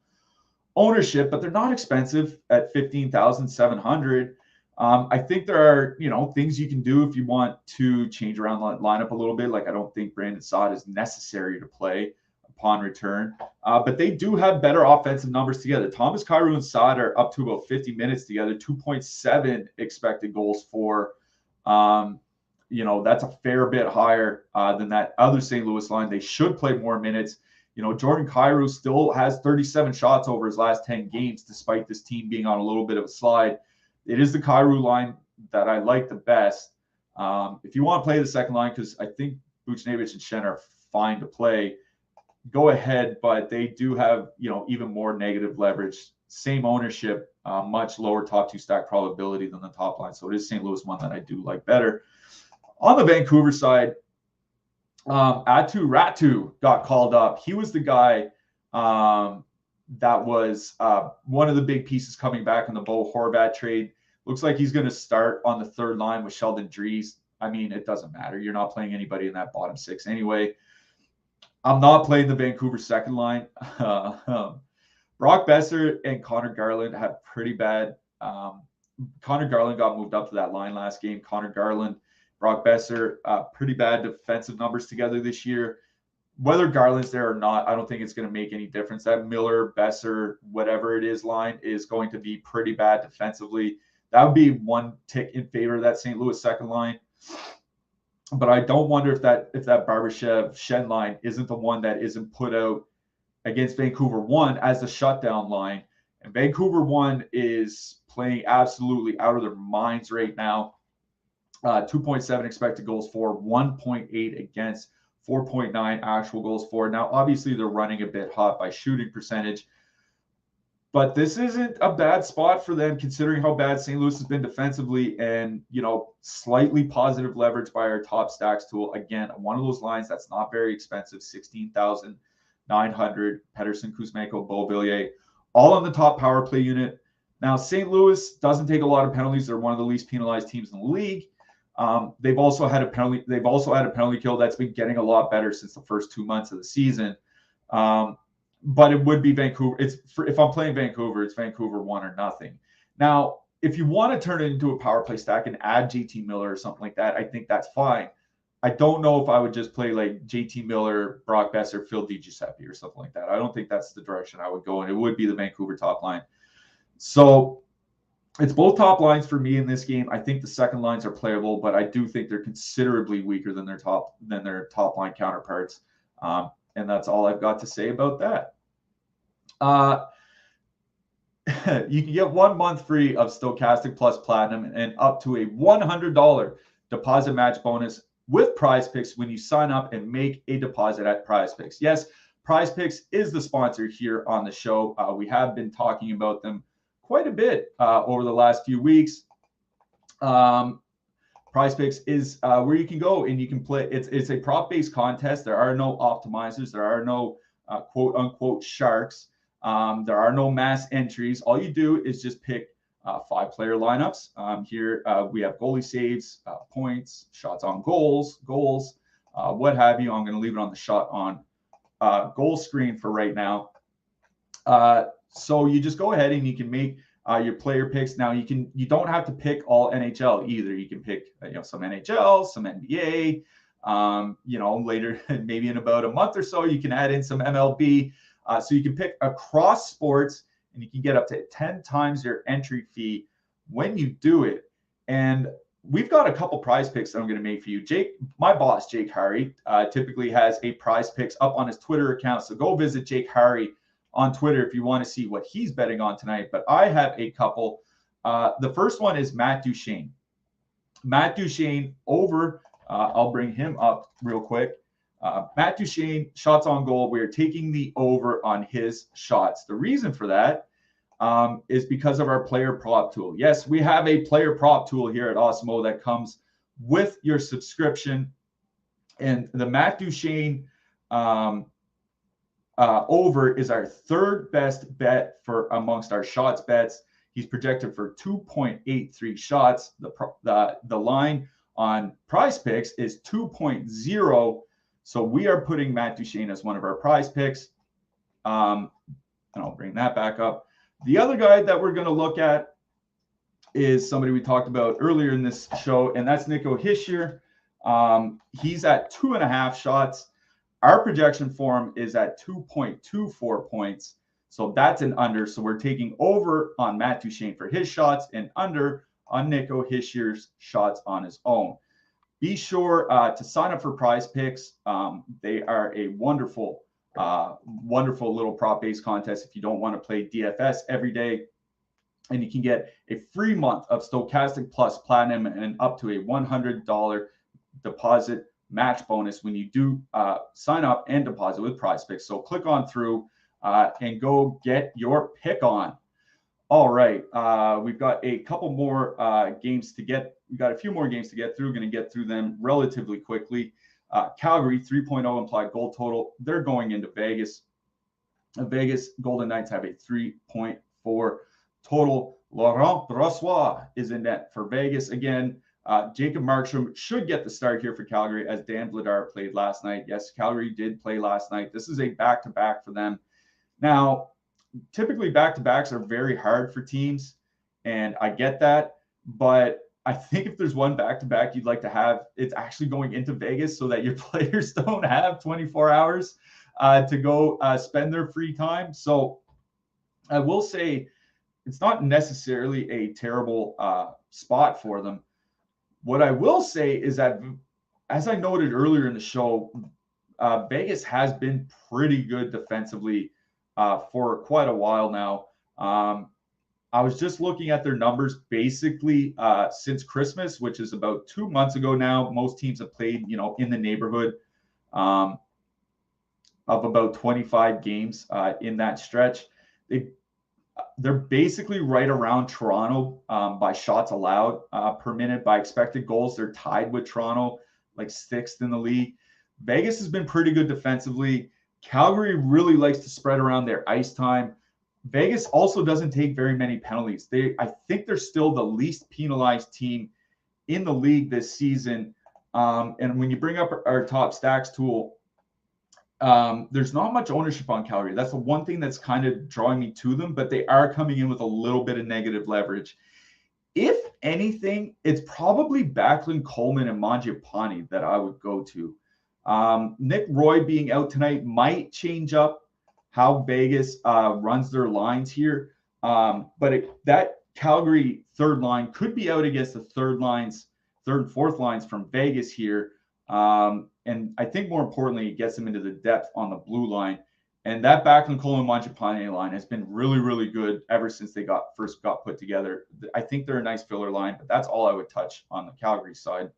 ownership, but they're not expensive at $15,700. I think there are, things you can do if you want to change around the lineup a little bit. Like, I don't think Brandon Saad is necessary to play upon return, but they do have better offensive numbers together. Thomas Kyrou and Saad are up to about 50 minutes together, 2.7 expected goals for. That's a fair bit higher than that other St. Louis line. They should play more minutes. Jordan Kyrou still has 37 shots over his last 10 games, despite this team being on a little bit of a slide. It is the Kyrou line that I like the best. If you want to play the second line, because I think Buchnevich and Schenn are fine to play, go ahead, but they do have, even more negative leverage, same ownership, much lower top 2 stack probability than the top line. So it is St. Louis one that I do like better. On the Vancouver side, Atu Ratu got called up. He was the guy that was one of the big pieces coming back in the Bo Horvat trade. Looks like he's going to start on the third line with Sheldon Dries. I mean, it doesn't matter. You're not playing anybody in that bottom 6 anyway. I'm not playing the Vancouver second line. Brock Besser and Connor Garland have pretty bad. Connor Garland got moved up to that line last game. Connor Garland, Brock Besser, pretty bad defensive numbers together this year. Whether Garland's there or not, I don't think it's going to make any difference. That Miller, Besser, whatever it is line is going to be pretty bad defensively. That would be one tick in favor of that St. Louis second line. But I don't wonder if that Barbashev Schenn line isn't the one that isn't put out against Vancouver 1 as the shutdown line. And Vancouver 1 is playing absolutely out of their minds right now. 2.7 expected goals for, 1.8 against, 4.9 actual goals for. Now, obviously, they're running a bit hot by shooting percentage, but this isn't a bad spot for them considering how bad St. Louis has been defensively and, slightly positive leverage by our top stacks tool. Again, one of those lines that's not very expensive, 16,900, Pettersson, Kuzmenko, Beauvillier, all on the top power play unit. Now, St. Louis doesn't take a lot of penalties. They're one of the least penalized teams in the league. They've also had a penalty kill that's been getting a lot better since the first 2 months of the season. But it would be Vancouver. If I'm playing Vancouver, it's Vancouver 1 or nothing. Now, if you want to turn it into a power play stack and add JT Miller or something like that, I think that's fine. I don't know if I would just play like JT Miller, Brock Besser, Phil DiGiuseppe or something like that. I don't think that's the direction I would go, and it would be the Vancouver top line. So it's both top lines for me in this game. I think the second lines are playable, but I do think they're considerably weaker than their top line counterparts. And that's all I've got to say about that. You can get 1 month free of Stokastic Plus Platinum and up to a $100 deposit match bonus with PrizePicks when you sign up and make a deposit at PrizePicks. Yes, PrizePicks is the sponsor here on the show. We have been talking about them quite a bit over the last few weeks. PrizePicks is where you can go and you can play. It's a prop-based contest. There are no optimizers. There are no quote-unquote sharks. There are no mass entries. All you do is just pick 5-player lineups. Here we have goalie saves, points, shots on goals, what have you. I'm going to leave it on the shot on goal screen for right now. So you just go ahead and you can make your player picks. Now you don't have to pick all NHL either. You can pick some NHL, some NBA. Later, maybe in about a month or so, you can add in some MLB. So you can pick across sports, and you can get up to 10 times your entry fee when you do it. And we've got a couple prize picks that I'm going to make for you. My boss, Jake Harry, typically has a prize picks up on his Twitter account. So go visit Jake Harry on Twitter if you want to see what he's betting on tonight. But I have a couple. The first one is Matt Duchene. Matt Duchene over, I'll bring him up real quick. Matt Duchene, shots on goal. We're taking the over on his shots. The reason for that is because of our player prop tool. Yes, we have a player prop tool here at Awesemo that comes with your subscription. And the Matt Duchene over is our third best bet for amongst our shots bets. He's projected for 2.83 shots. The line on PrizePicks is 2.0. So we are putting Matt Duchene as one of our prize picks. And I'll bring that back up. The other guy that we're going to look at is somebody we talked about earlier in this show, and that's Nico Hischier. He's at 2.5 shots. Our projection for him is at 2.24 points. So that's an under. So we're taking over on Matt Duchene for his shots and under on Nico Hischier's shots on his own. Be sure to sign up for PrizePicks. They are a wonderful little prop-based contest if you don't want to play DFS every day. And you can get a free month of Stokastic Plus Platinum and up to a $100 deposit match bonus when you do sign up and deposit with PrizePicks. So click on through and go get your pick on. All right, we've got a couple more games to get. We've got a few more games to get through. We're going to get through them relatively quickly. Calgary, 3.0 implied goal total. They're going into Vegas. Vegas Golden Knights have a 3.4 total. Laurent Brossoit is in net for Vegas. Again, Jacob Markstrom should get the start here for Calgary as Dan Vladar played last night. Yes, Calgary did play last night. This is a back-to-back for them. Now, typically back-to-backs are very hard for teams, and I get that. But I think if there's one back-to-back you'd like to have, it's actually going into Vegas so that your players don't have 24 hours to go spend their free time. So I will say it's not necessarily a terrible spot for them. What I will say is that, as I noted earlier in the show, Vegas has been pretty good defensively for quite a while now. I was just looking at their numbers basically since Christmas, which is about 2 months ago now. Most teams have played, in the neighborhood of about 25 games in that stretch. They're basically right around Toronto by shots allowed per minute. By expected goals, they're tied with Toronto, like 6th in the league. Vegas has been pretty good defensively. Calgary really likes to spread around their ice time. Vegas also doesn't take very many penalties. I think they're still the least penalized team in the league this season. And when you bring up our top stacks tool, there's not much ownership on Calgary. That's the one thing that's kind of drawing me to them, but they are coming in with a little bit of negative leverage. If anything, it's probably Backlund, Coleman, and Mangiapane that I would go to. Nick Roy being out tonight might change up how Vegas runs their lines here. But that Calgary third line could be out against the third and fourth lines from Vegas here. And I think more importantly, it gets them into the depth on the blue line. And that Backlund, Coleman, Mangiapane line has been really, really good ever since they first got put together. I think they're a nice filler line, but that's all I would touch on the Calgary side.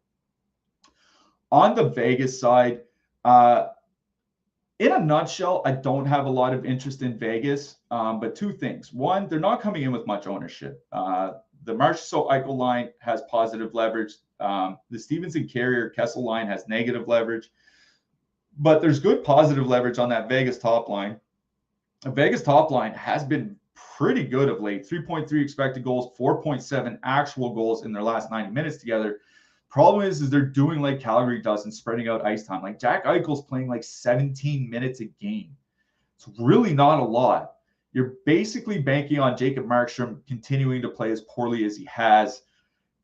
On the Vegas side, in a nutshell, I don't have a lot of interest in Vegas, but two things. One, they're not coming in with much ownership. The Marchessault-Eichel line has positive leverage. The Stevenson Carrier Kessel line has negative leverage. But there's good positive leverage on that Vegas top line. The Vegas top line has been pretty good of late. 3.3 expected goals, 4.7 actual goals in their last 90 minutes together. Problem is they're doing like Calgary does and spreading out ice time. Like Jack Eichel's playing like 17 minutes a game. It's really not a lot. You're basically banking on Jacob Markstrom continuing to play as poorly as he has.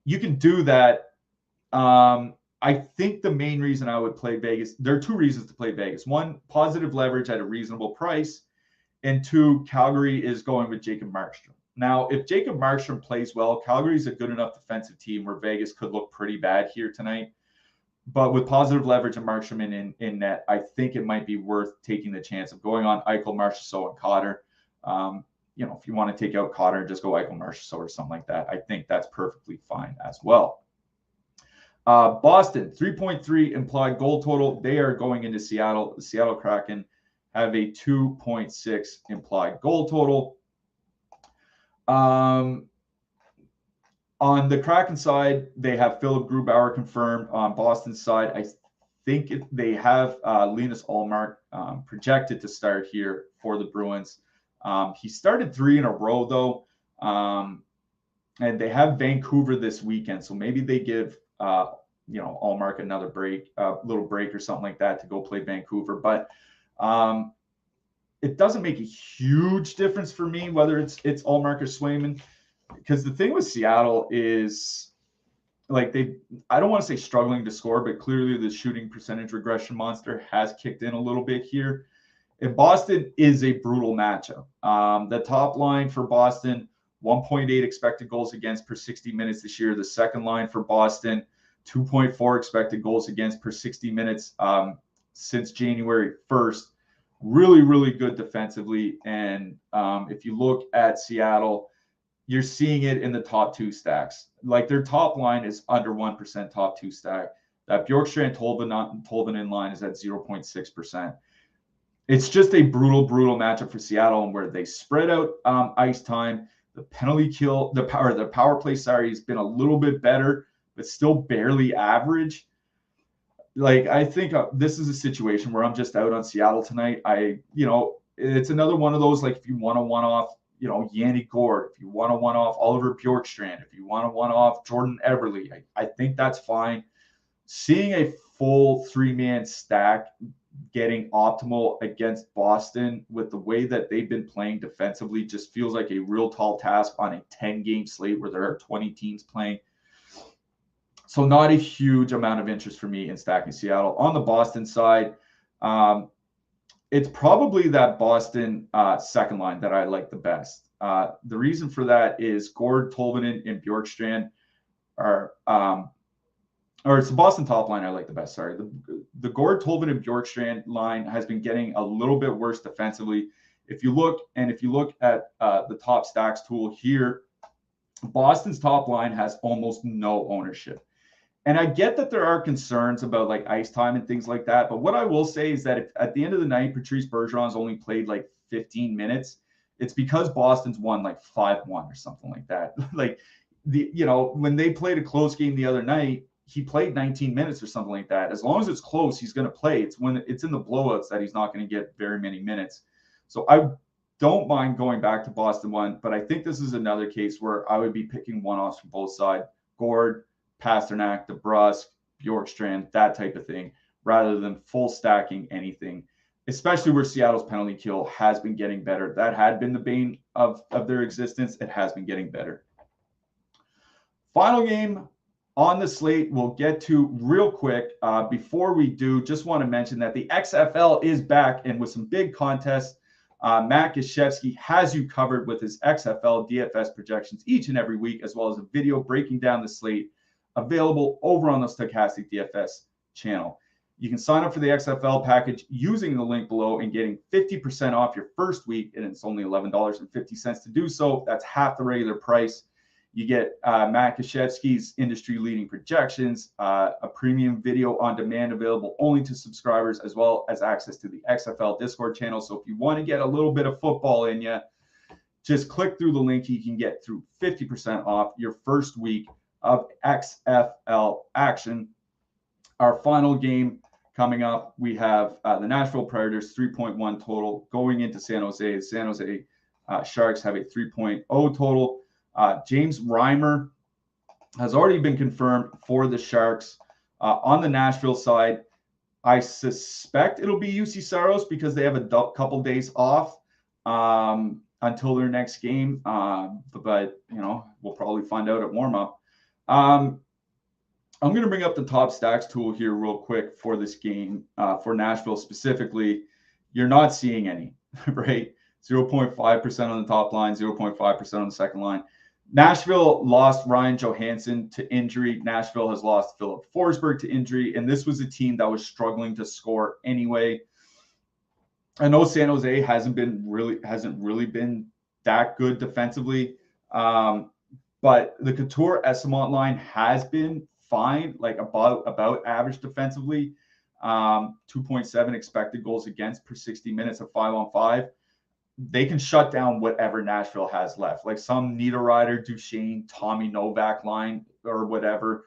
You can do that. I think the main reason I would play Vegas, there are two reasons to play Vegas. One, positive leverage at a reasonable price. And two, Calgary is going with Jacob Markstrom. Now, if Jacob Markstrom plays well, Calgary's a good enough defensive team where Vegas could look pretty bad here tonight. But with positive leverage and Markstrom in net, I think it might be worth taking the chance of going on Eichel, Marchessault, and Cotter. If you want to take out Cotter and just go Eichel, Marchessault or something like that, I think that's perfectly fine as well. Boston, 3.3 implied goal total. They are going into Seattle. The Seattle Kraken have a 2.6 implied goal total. On the Kraken side, they have Philip Grubauer confirmed. On Boston's side, I think they have Linus Ullmark projected to start here for the Bruins. He started 3 in a row, though. And they have Vancouver this weekend, so maybe they give Ullmark another break, a little break or something like that to go play Vancouver. But it doesn't make a huge difference for me whether it's Ullmark or Swayman, because the thing with Seattle is like I don't want to say struggling to score, but clearly the shooting percentage regression monster has kicked in a little bit here. And Boston is a brutal matchup. The top line for Boston, 1.8 expected goals against per 60 minutes this year. The second line for Boston, 2.4 expected goals against per 60 minutes since January 1st. Really, really good defensively. And if you look at Seattle, you're seeing it in the top 2 stacks. Like their top line is under 1% top 2 stack. That Bjorkstrand-Tolvanen line is at 0.6%. It's just a brutal, brutal matchup for Seattle, where they spread out ice time. The penalty kill, the power play, has been a little bit better, but still barely average. Like, I think this is a situation where I'm just out on Seattle tonight. It's another one of those, like, if you want to one-off, Yanni Gourde, if you want to one-off Oliver Bjorkstrand, if you want to one-off Jordan Eberle, I think that's fine. Seeing a full 3-man stack getting optimal against Boston with the way that they've been playing defensively just feels like a real tall task on a 10-game slate where there are 20 teams playing. So not a huge amount of interest for me in stacking Seattle. On the Boston side, it's probably that Boston second line that I like the best. The reason for that is Gourde, Tolvanen, and Bjorkstrand are or it's the Boston top line I like the best. Sorry. The Gourde, Tolvanen, and Bjorkstrand line has been getting a little bit worse defensively. If you look at the top stacks tool here, Boston's top line has almost no ownership. And I get that there are concerns about like ice time and things like that. But what I will say is that if at the end of the night, Patrice Bergeron's only played like 15 minutes, it's because Boston's won like 5-1 or something like that. Like when they played a close game the other night, he played 19 minutes or something like that. As long as it's close, he's going to play. It's when it's in the blowouts that he's not going to get very many minutes. So I don't mind going back to Boston one, but I think this is another case where I would be picking one-offs from both sides. Gourde, Pasternak, DeBrusk, Bjorkstrand, that type of thing, rather than full stacking anything, especially where Seattle's penalty kill has been getting better. That had been the bane of their existence. It has been getting better. Final game on the slate we'll get to real quick. Before we do, just want to mention that the XFL is back, and with some big contests. Matt Gashevsky has you covered with his XFL DFS projections each and every week, as well as a video breaking down the slate available over on the Stokastic DFS channel. You can sign up for the XFL package using the link below and getting 50% off your first week, and it's only $11.50 to do so. That's half the regular price. You get Matt Gashevsky's industry-leading projections, a premium video on demand available only to subscribers, as well as access to the XFL Discord channel. So if you want to get a little bit of football in you, just click through the link. You can get through 50% off your first week of XFL action. Our final game coming up, we have the Nashville Predators 3.1 total going into San Jose. The San Jose Sharks have a 3.0 total. James Reimer has already been confirmed for the Sharks. On the Nashville side, I suspect it'll be UC Saros because they have a couple days off until their next game. But, you know, we'll probably find out at warm-up. I'm going to bring up the top stacks tool here real quick for this game, for Nashville specifically. You're not seeing any, right? 0.5% on the top line, 0.5% on the second line. Nashville lost Ryan Johansson to injury. Nashville has lost Philip Forsberg to injury, and this was a team that was struggling to score anyway. I know San Jose hasn't really been that good defensively, but the Couture Esamont line has been fine, like about average defensively. 2.7 expected goals against per 60 minutes of 5-on-5. They can shut down whatever Nashville has left, like some Niederreiter, Duchesne, Tommy Novak line or whatever.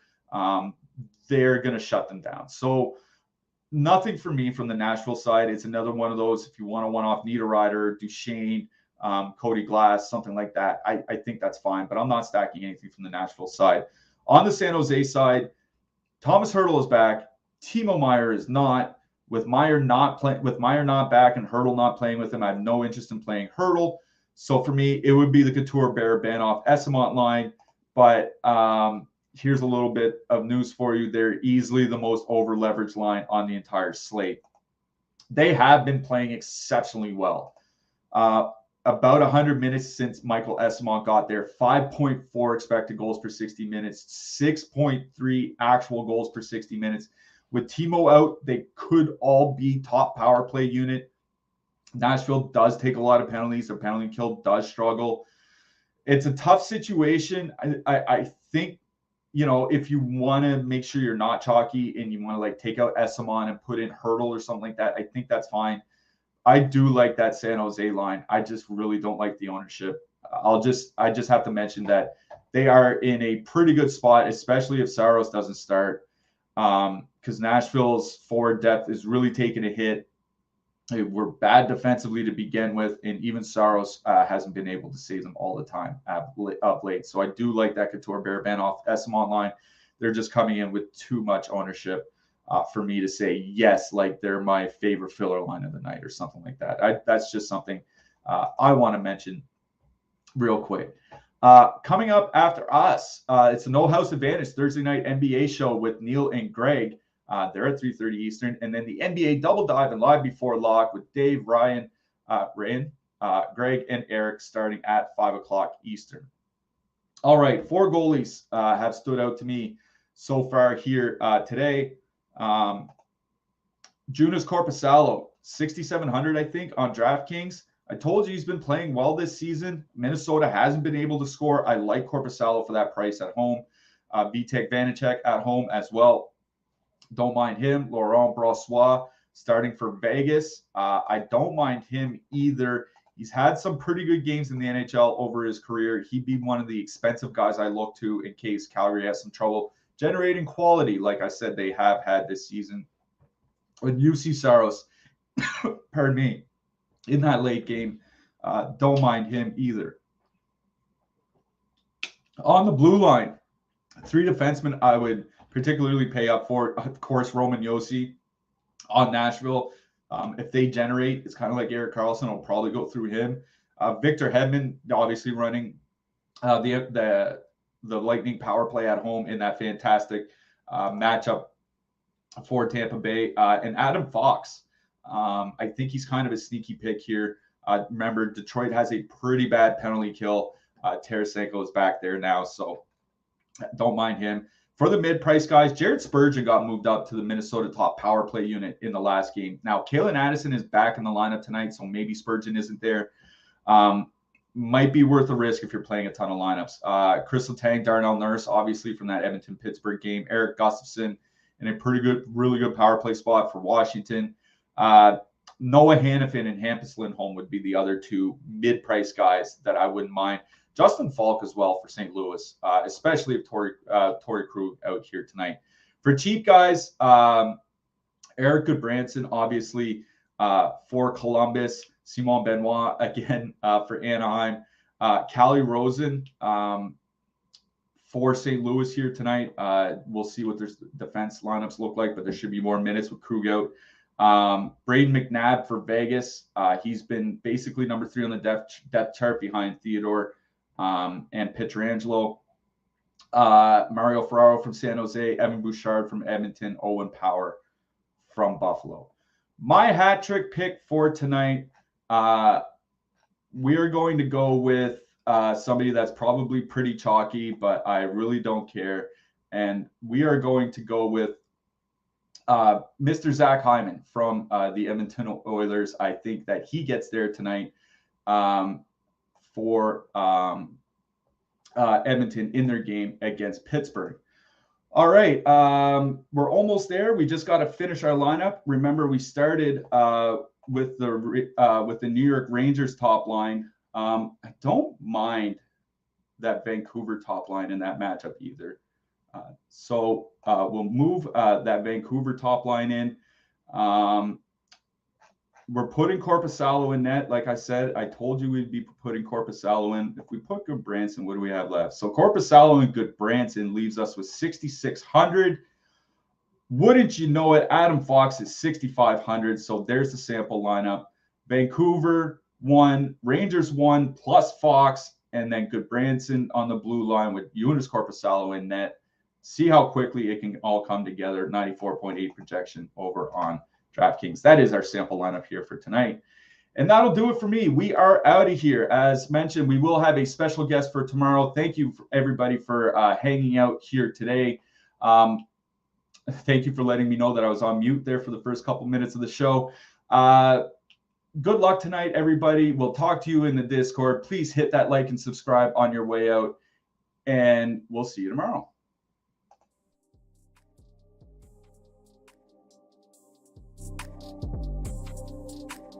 They're going to shut them down. So nothing for me from the Nashville side. It's another one of those, if you want to one-off Niederreiter, Duchesne, Cody Glass, something like that, I think that's fine, but I'm not stacking anything from the Nashville side. On the San Jose side, Thomas Hertl is back. Timo Meier is not. With Meier not back and Hertl not playing with him, I have no interest in playing Hertl. So for me, it would be the Couture, Barabanov, Esamont line. But here's a little bit of news for you. They're easily the most over-leveraged line on the entire slate. They have been playing exceptionally well. About 100 minutes since Michael Esamont got there, 5.4 expected goals per 60 minutes, 6.3 actual goals per 60 minutes. With Timo out, they could all be top power play unit. Nashville does take a lot of penalties. Their penalty kill does struggle. It's a tough situation. I think, you know, if you want to make sure you're not chalky and you want to like take out Esamon and put in Hertl or something like that, I think that's fine. I do like that San Jose line. I just really don't like the ownership. I just have to mention that they are in a pretty good spot, especially if Saros doesn't start. Because Nashville's forward depth is really taking a hit. They were bad defensively to begin with, and even Saros hasn't been able to save them all the time of late. So I do like that Couture, Barabanov, Esamont line. They're just coming in with too much ownership for me to say yes, like they're my favorite filler line of the night or something like that. That's just something I want to mention real quick. Coming up after us, it's a No House Advantage Thursday night NBA show with Neil and Greg. They're at 3:30 Eastern. And then the NBA Double Dive and Live Before Lock with Dave, Ryan, Greg, and Eric starting at 5 o'clock Eastern. All right, 4 goalies have stood out to me so far here today. Joonas Korpisalo, 6,700, I think, on DraftKings. I told you he's been playing well this season. Minnesota hasn't been able to score. I like Korpisalo for that price at home. Vitek Vanacek at home as well. Don't mind him. Laurent Brossoit starting for Vegas. I don't mind him either. He's had some pretty good games in the NHL over his career. He'd be one of the expensive guys I look to in case Calgary has some trouble generating quality, like I said they have had this season. With UC Saros, pardon me, in that late game, don't mind him either. On the blue line, 3 defensemen I would particularly pay up for. Of course, Roman Josi on Nashville. If they generate, it's kind of like Erik Karlsson. I'll probably go through him. Victor Hedman, obviously running the the Lightning power play at home in that fantastic matchup for Tampa Bay. And Adam Fox, I think he's kind of a sneaky pick here. Remember, Detroit has a pretty bad penalty kill. Tarasenko is back there now, so don't mind him. For the mid-price guys, Jared Spurgeon got moved up to the Minnesota top power play unit in the last game. Now, Kalen Addison is back in the lineup tonight, so maybe Spurgeon isn't there. Might be worth a risk if you're playing a ton of lineups. Chris Letang, Darnell Nurse, obviously from that Edmonton-Pittsburgh game. Eric Gustafson in a really good power play spot for Washington. Noah Hannafin and Hampus Lindholm would be the other two mid-price guys that I wouldn't mind. Justin Falk as well for St. Louis, especially if Torrey Krug out here tonight. For cheap guys, Eric Goodbranson, obviously, for Columbus. Simon Benoit, again, for Anaheim. Callie Rosen for St. Louis here tonight. We'll see what their defense lineups look like, but there should be more minutes with Krug out. Braden McNabb for Vegas. He's been basically number 3 on the depth chart behind Theodore and Pietrangelo. Mario Ferraro from San Jose. Evan Bouchard from Edmonton. Owen Power from Buffalo. My hat trick pick for tonight, we are going to go with somebody that's probably pretty chalky, but I really don't care. And we are going to go with Mr. Zach Hyman from the Edmonton Oilers. I think that he gets there tonight for Edmonton in their game against Pittsburgh. All right, we're almost there. We just got to finish our lineup. Remember, we started with the New York Rangers top line. I don't mind that Vancouver top line in that matchup either. So we'll move that Vancouver top line in. We're putting Korpisalo in net. Like I said, I told you we'd be putting Korpisalo in. If we put Goodbranson, what do we have left? So Korpisalo and Goodbranson leaves us with 6,600. Wouldn't you know it, Adam Fox is 6,500. So there's the sample lineup. Vancouver 1, Rangers 1 plus Fox, and then Goodbranson on the blue line with Joonas Korpisalo in net. See how quickly it can all come together. 94.8 projection over on DraftKings. That is our sample lineup here for tonight. And that'll do it for me. We are out of here. As mentioned, we will have a special guest for tomorrow. Thank you, everybody, for hanging out here today. Thank you for letting me know that I was on mute there for the first couple minutes of the show. Good luck tonight, everybody. We'll talk to you in the Discord. Please hit that like and subscribe on your way out, and we'll see you tomorrow.